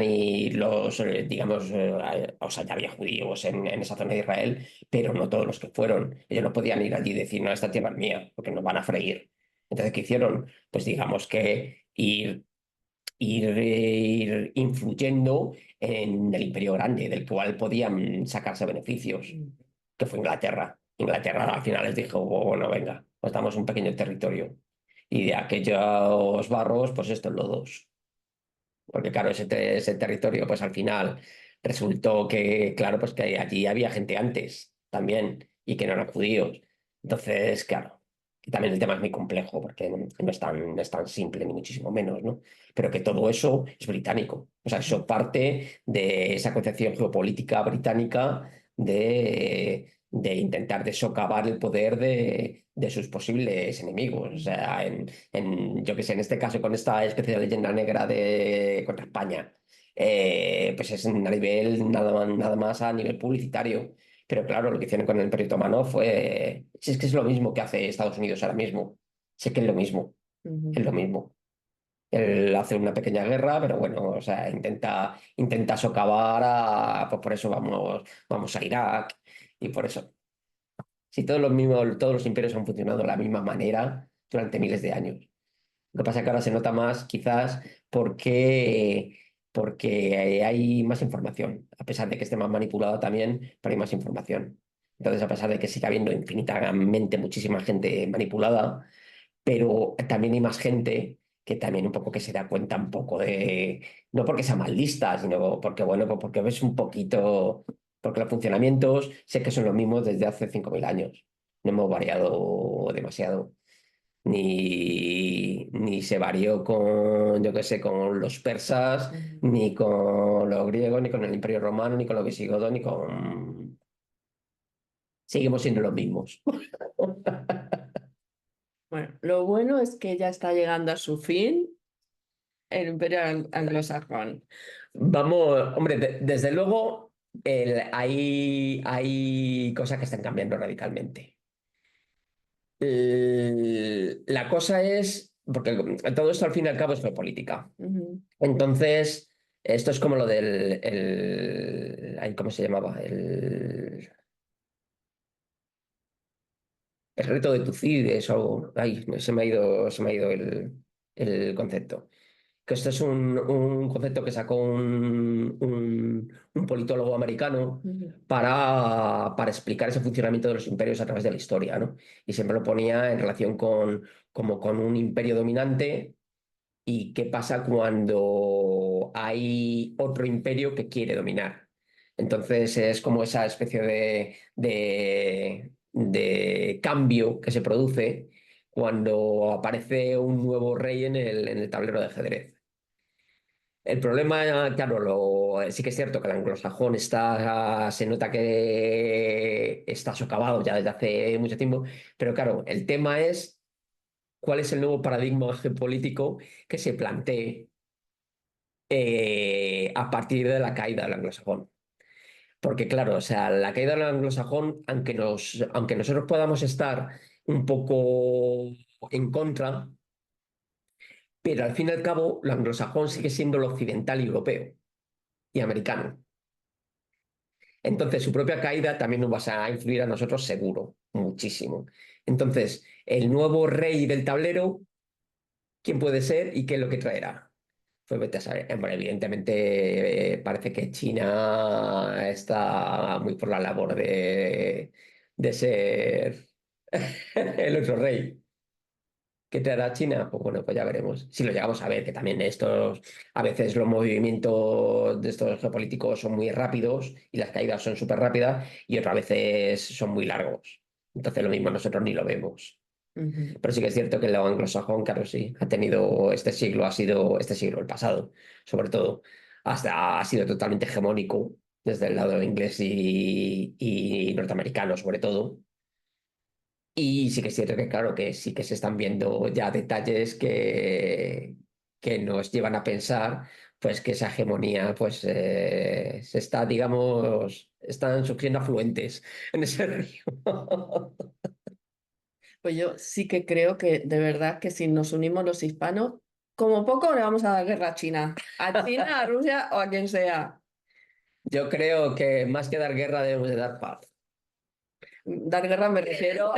ir digamos, o sea, ya había judíos en esa zona de Israel, pero no todos los que fueron. Ellos no podían ir allí y decir, no, esta tierra es mía, porque nos van a freír. Entonces, ¿qué hicieron? Pues digamos que ir influyendo en el imperio grande, del cual podían sacarse beneficios, ujú. que fue Inglaterra. Inglaterra al final les dijo, bueno, venga, os damos un pequeño territorio. Y de aquellos barros, pues estos lodos. Porque claro, ese territorio, pues al final resultó que, claro, pues que allí había gente antes también y que no eran judíos. Entonces, claro, y también el tema es muy complejo porque no es tan simple ni muchísimo menos, ¿no? Pero que todo eso es británico. O sea, eso parte de esa concepción geopolítica británica de intentar de socavar el poder de sus posibles enemigos. O sea, yo que sé, en este caso con esta especie de leyenda negra contra España, pues es a nivel, nada más a nivel publicitario. Pero claro, lo que hicieron con el Imperio Otomano fue, si es que es lo mismo que hace Estados Unidos ahora mismo, sé que es lo mismo, Ujú. es lo mismo. Él hace una pequeña guerra, pero bueno, o sea, intenta socavar pues por eso vamos a Irak y por eso. Si todos los imperios han funcionado de la misma manera durante miles de años. Lo que pasa es que ahora se nota más, quizás, porque hay más información. A pesar de que esté más manipulada también, pero hay más información. Entonces, a pesar de que siga habiendo infinitamente muchísima gente manipulada, pero también hay más gente que también un poco que se da cuenta un poco no porque sea mal lista, sino porque, bueno, pues porque ves un poquito, porque los funcionamientos sé que son los mismos desde hace 5.000 años. No hemos variado demasiado ni se varió con, yo qué sé, con los persas, Ujú. ni con los griegos, ni con el Imperio Romano, ni con los visigodos, ni con... Seguimos siendo los mismos. Bueno, lo bueno es que ya está llegando a su fin el imperio anglosajón. Vamos, hombre, desde luego, hay cosas que están cambiando radicalmente. La cosa es, porque todo esto al fin y al cabo es geopolítica. Ujú, Entonces, esto es como lo del, ay, ¿cómo se llamaba? El reto de Tucídides o algo. Ay, se me ha ido el concepto. Que esto es un concepto que sacó un politólogo americano ujú, para explicar ese funcionamiento de los imperios a través de la historia, ¿no? Y siempre lo ponía en relación como con un imperio dominante y qué pasa cuando hay otro imperio que quiere dominar. Entonces es como esa especie de cambio que se produce cuando aparece un nuevo rey en el tablero de ajedrez. El problema, claro, sí que es cierto que el anglosajón se nota que está socavado ya desde hace mucho tiempo, pero claro, el tema es cuál es el nuevo paradigma geopolítico que se plantee a partir de la caída del anglosajón. Porque claro, o sea, la caída del anglosajón, aunque nosotros podamos estar un poco en contra, pero al fin y al cabo, lo anglosajón sigue siendo lo occidental y europeo y americano. Entonces, su propia caída también nos va a influir a nosotros seguro, muchísimo. Entonces, el nuevo rey del tablero, ¿quién puede ser y qué es lo que traerá? Pues vete a saber. Bueno, evidentemente parece que China está muy por la labor de ser el otro rey. ¿Qué te hará China? Pues bueno, pues ya veremos. Si lo llegamos a ver, que también a veces los movimientos de estos geopolíticos son muy rápidos y las caídas son súper rápidas y otras veces son muy largos. Entonces lo mismo nosotros ni lo vemos. ujú. Pero sí que es cierto que lo anglosajón, claro, sí, ha tenido este siglo, el pasado, sobre todo, ha sido totalmente hegemónico desde el lado inglés y norteamericano, sobre todo. Y sí que es cierto que, claro, que sí que se están viendo ya detalles que nos llevan a pensar, pues, que esa hegemonía, pues, se está, digamos, están surgiendo afluentes en ese río. Pues yo sí que creo que de verdad que si nos unimos los hispanos, como poco le vamos a dar guerra a China. A China, a Rusia o a quien sea. Yo creo que más que dar guerra debemos de dar paz. Dar guerra me refiero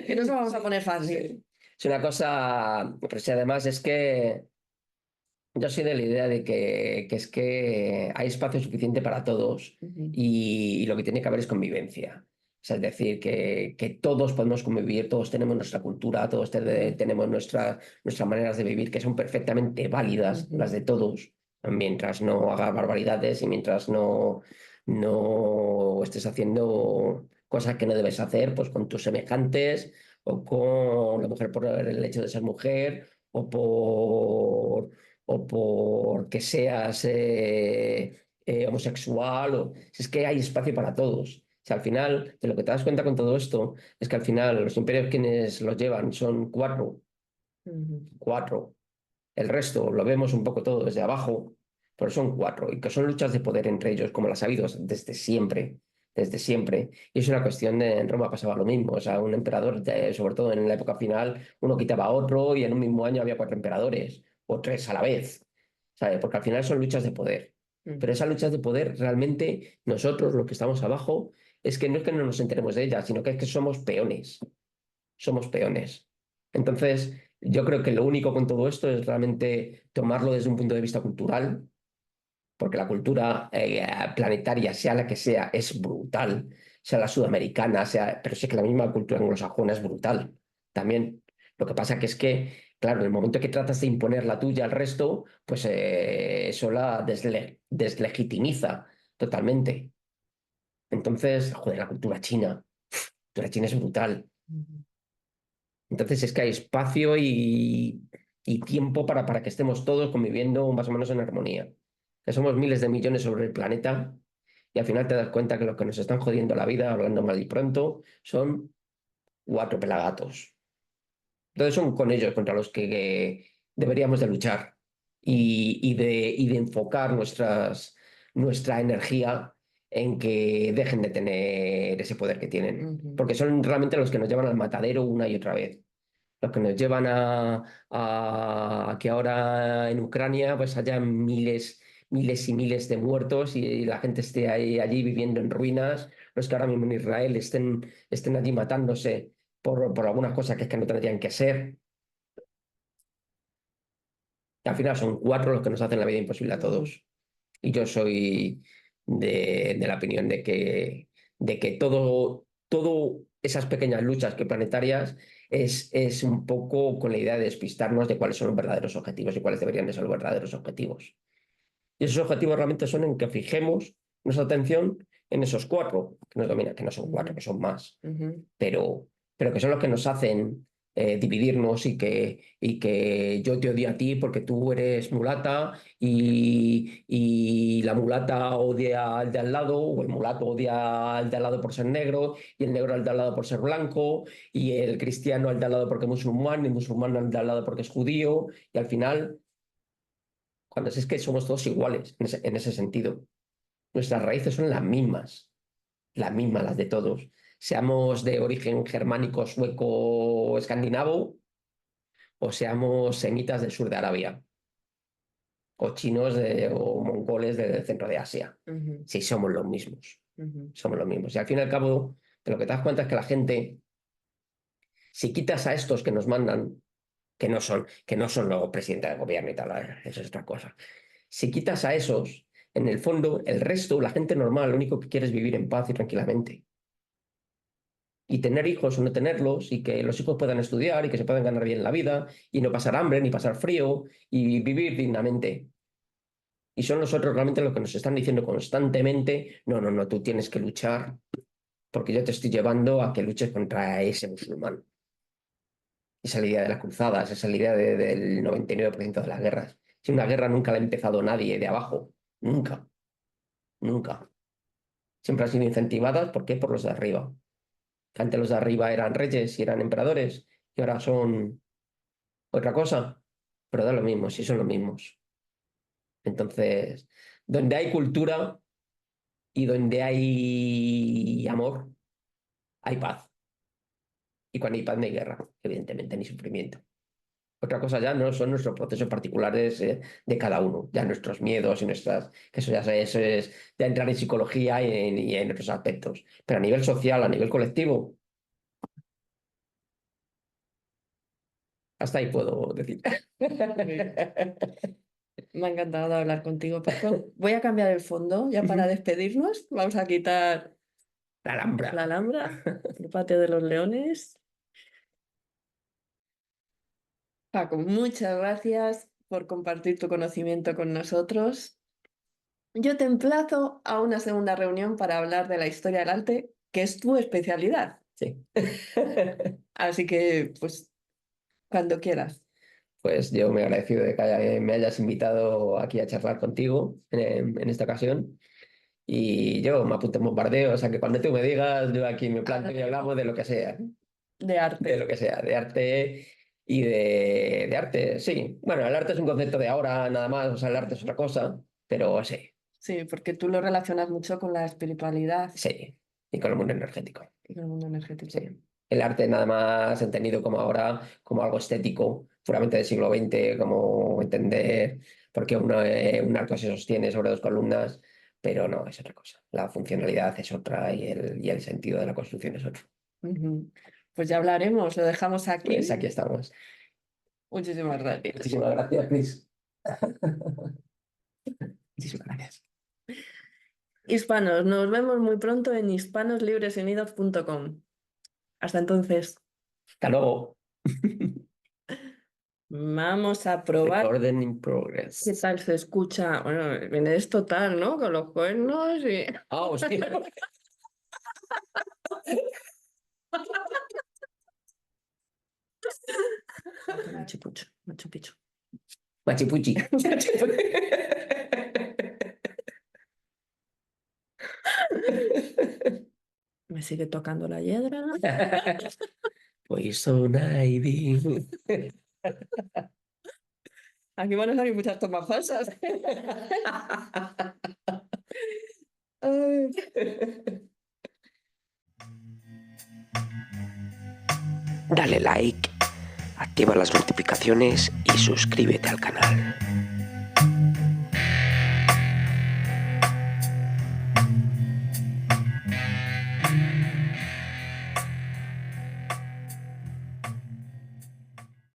que no se lo vamos a poner fácil. Sí. Es una cosa, pero si además es que yo soy de la idea de que es que hay espacio suficiente para todos Ujú, y lo que tiene que haber es convivencia. O sea, es decir, que todos podemos convivir, todos tenemos nuestra cultura, todos tenemos nuestras maneras de vivir que son perfectamente válidas, las ujú, de todos, mientras no haga barbaridades y mientras no estés haciendo cosas que no debes hacer, pues con tus semejantes o con la mujer por el hecho de ser mujer o por que seas homosexual, o si es que hay espacio para todos. O sea, al final, de lo que te das cuenta con todo esto, es que al final los imperios quienes los llevan son cuatro, ujú, cuatro. El resto lo vemos un poco todo desde abajo, pero son cuatro, y que son luchas de poder entre ellos, como las ha habido desde siempre, desde siempre. Y es una cuestión en Roma pasaba lo mismo, o sea, un emperador, sobre todo en la época final, uno quitaba a otro y en un mismo año había cuatro emperadores, o tres a la vez, ¿sabes? Porque al final son luchas de poder. Pero ujú. esas luchas de poder realmente nosotros, los que estamos abajo, es que no nos enteremos de ellas, sino que es que somos peones, somos peones. Entonces, yo creo que lo único con todo esto es realmente tomarlo desde un punto de vista cultural, porque la cultura planetaria, sea la que sea, es brutal, sea la sudamericana, pero sí que la misma cultura anglosajona es brutal también. Lo que pasa que es que, claro, en el momento que tratas de imponer la tuya al resto, pues eso la deslegitimiza totalmente. Entonces, joder, la cultura china es brutal. Ujú. Entonces es que hay espacio y tiempo para que estemos todos conviviendo más o menos en armonía. Que somos miles de millones sobre el planeta y al final te das cuenta que los que nos están jodiendo la vida, hablando mal y pronto, son cuatro pelagatos. Entonces son con ellos contra los que deberíamos de luchar y de enfocar nuestra energía en que dejen de tener ese poder que tienen, porque son realmente los que nos llevan al matadero una y otra vez. Los que nos llevan a que ahora en Ucrania pues haya miles y miles de muertos y la gente esté allí viviendo en ruinas, los que ahora mismo en Israel estén allí matándose por algunas cosas que es que no tendrían que ser. Y al final son cuatro los que nos hacen la vida imposible a todos. Y yo soy de la opinión de que todo esas pequeñas luchas que planetarias es un poco con la idea de despistarnos de cuáles son los verdaderos objetivos y cuáles deberían de ser los verdaderos objetivos. Y esos objetivos realmente son en que fijemos nuestra atención en esos cuatro que nos dominan, que no son cuatro, que son más, pero, pero que son los que nos hacen dividirnos y que yo te odio a ti porque tú eres mulata y la mulata odia al de al lado, o el mulato odia al de al lado por ser negro, y el negro al de al lado por ser blanco, y el cristiano al de al lado porque es musulmán, y el musulmán al de al lado porque es judío, y al final, cuando es que somos todos iguales en ese sentido. Nuestras raíces son las mismas, las de todos. Seamos de origen germánico, sueco, escandinavo, o seamos semitas del sur de Arabia, o chinos o mongoles del centro de Asia. Sí, somos los mismos. Somos los mismos. Y al fin y al cabo, de lo que te das cuenta es que la gente, si quitas a estos que nos mandan, que no son los presidentes del gobierno y tal, eso es otra cosa. Si quitas a esos, en el fondo, el resto, la gente normal, lo único que quiere es vivir en paz y tranquilamente. Y tener hijos o no tenerlos, y que los hijos puedan estudiar y que se puedan ganar bien la vida, y no pasar hambre ni pasar frío, y vivir dignamente. Y son nosotros realmente los que nos están diciendo constantemente, no, no, no, tú tienes que luchar porque yo te estoy llevando a que luches contra ese musulmán. Esa es la idea de las cruzadas, esa es la idea del 99% de las guerras. Si una guerra nunca la ha empezado nadie de abajo, nunca, nunca. Siempre han sido incentivadas, ¿por qué? Por los de arriba. Que antes los de arriba eran reyes y eran emperadores, y ahora son otra cosa, pero da lo mismo, sí son los mismos. Entonces, donde hay cultura y donde hay amor, hay paz. Y cuando hay paz no hay guerra, evidentemente, ni sufrimiento. Otra cosa ya no son nuestros procesos particulares de cada uno, ya nuestros miedos y nuestras, que eso es ya entrar en psicología y en otros aspectos. Pero a nivel social, a nivel colectivo, hasta ahí puedo decir. Me ha encantado hablar contigo, Paco. Voy a cambiar el fondo ya para despedirnos. Vamos a quitar La Alhambra. la Alhambra, el Patio de los Leones. Paco, muchas gracias por compartir tu conocimiento con nosotros. Yo te emplazo a una segunda reunión para hablar de la historia del arte, que es tu especialidad. Sí. Así que, pues, cuando quieras. Pues yo me agradecido de que me hayas invitado aquí a charlar contigo en esta ocasión. Y yo me apunto en bombardeo, o sea que cuando tú me digas, yo aquí me planto y hablamos de lo que sea, De de arte. lo que sea, de arte y de arte, sí. Bueno, el arte es un concepto de ahora nada más, o sea, el arte es otra cosa, pero sí, Sí, porque tú lo relacionas mucho con la espiritualidad sí, y con el mundo energético, y con el mundo energético. sí. El arte nada más entendido como ahora, como algo estético, puramente del siglo XX, como entender por qué un arco se sostiene sobre dos columnas, pero no, es otra cosa. La funcionalidad es otra y el sentido de la construcción es otro. Ujú. Pues ya hablaremos, lo dejamos aquí. Pues aquí estamos. Muchísimas gracias. Muchísimas gracias, Chris. Muchísimas gracias. Hispanos, nos vemos muy pronto en hispanoslibresunidos.com. Hasta entonces, Hasta luego. vamos a probar Recording in qué progress. tal se escucha. Bueno, viene es total, ¿no? Con los cuernos y... Ah, hostia. Machu Picchu, Machu Picchu. Machipuchi. Me sigue tocando la hiedra. Poison Ivy. Aquí van a salir muchas tomas falsas. Ay. Dale like, activa las notificaciones y suscríbete al canal.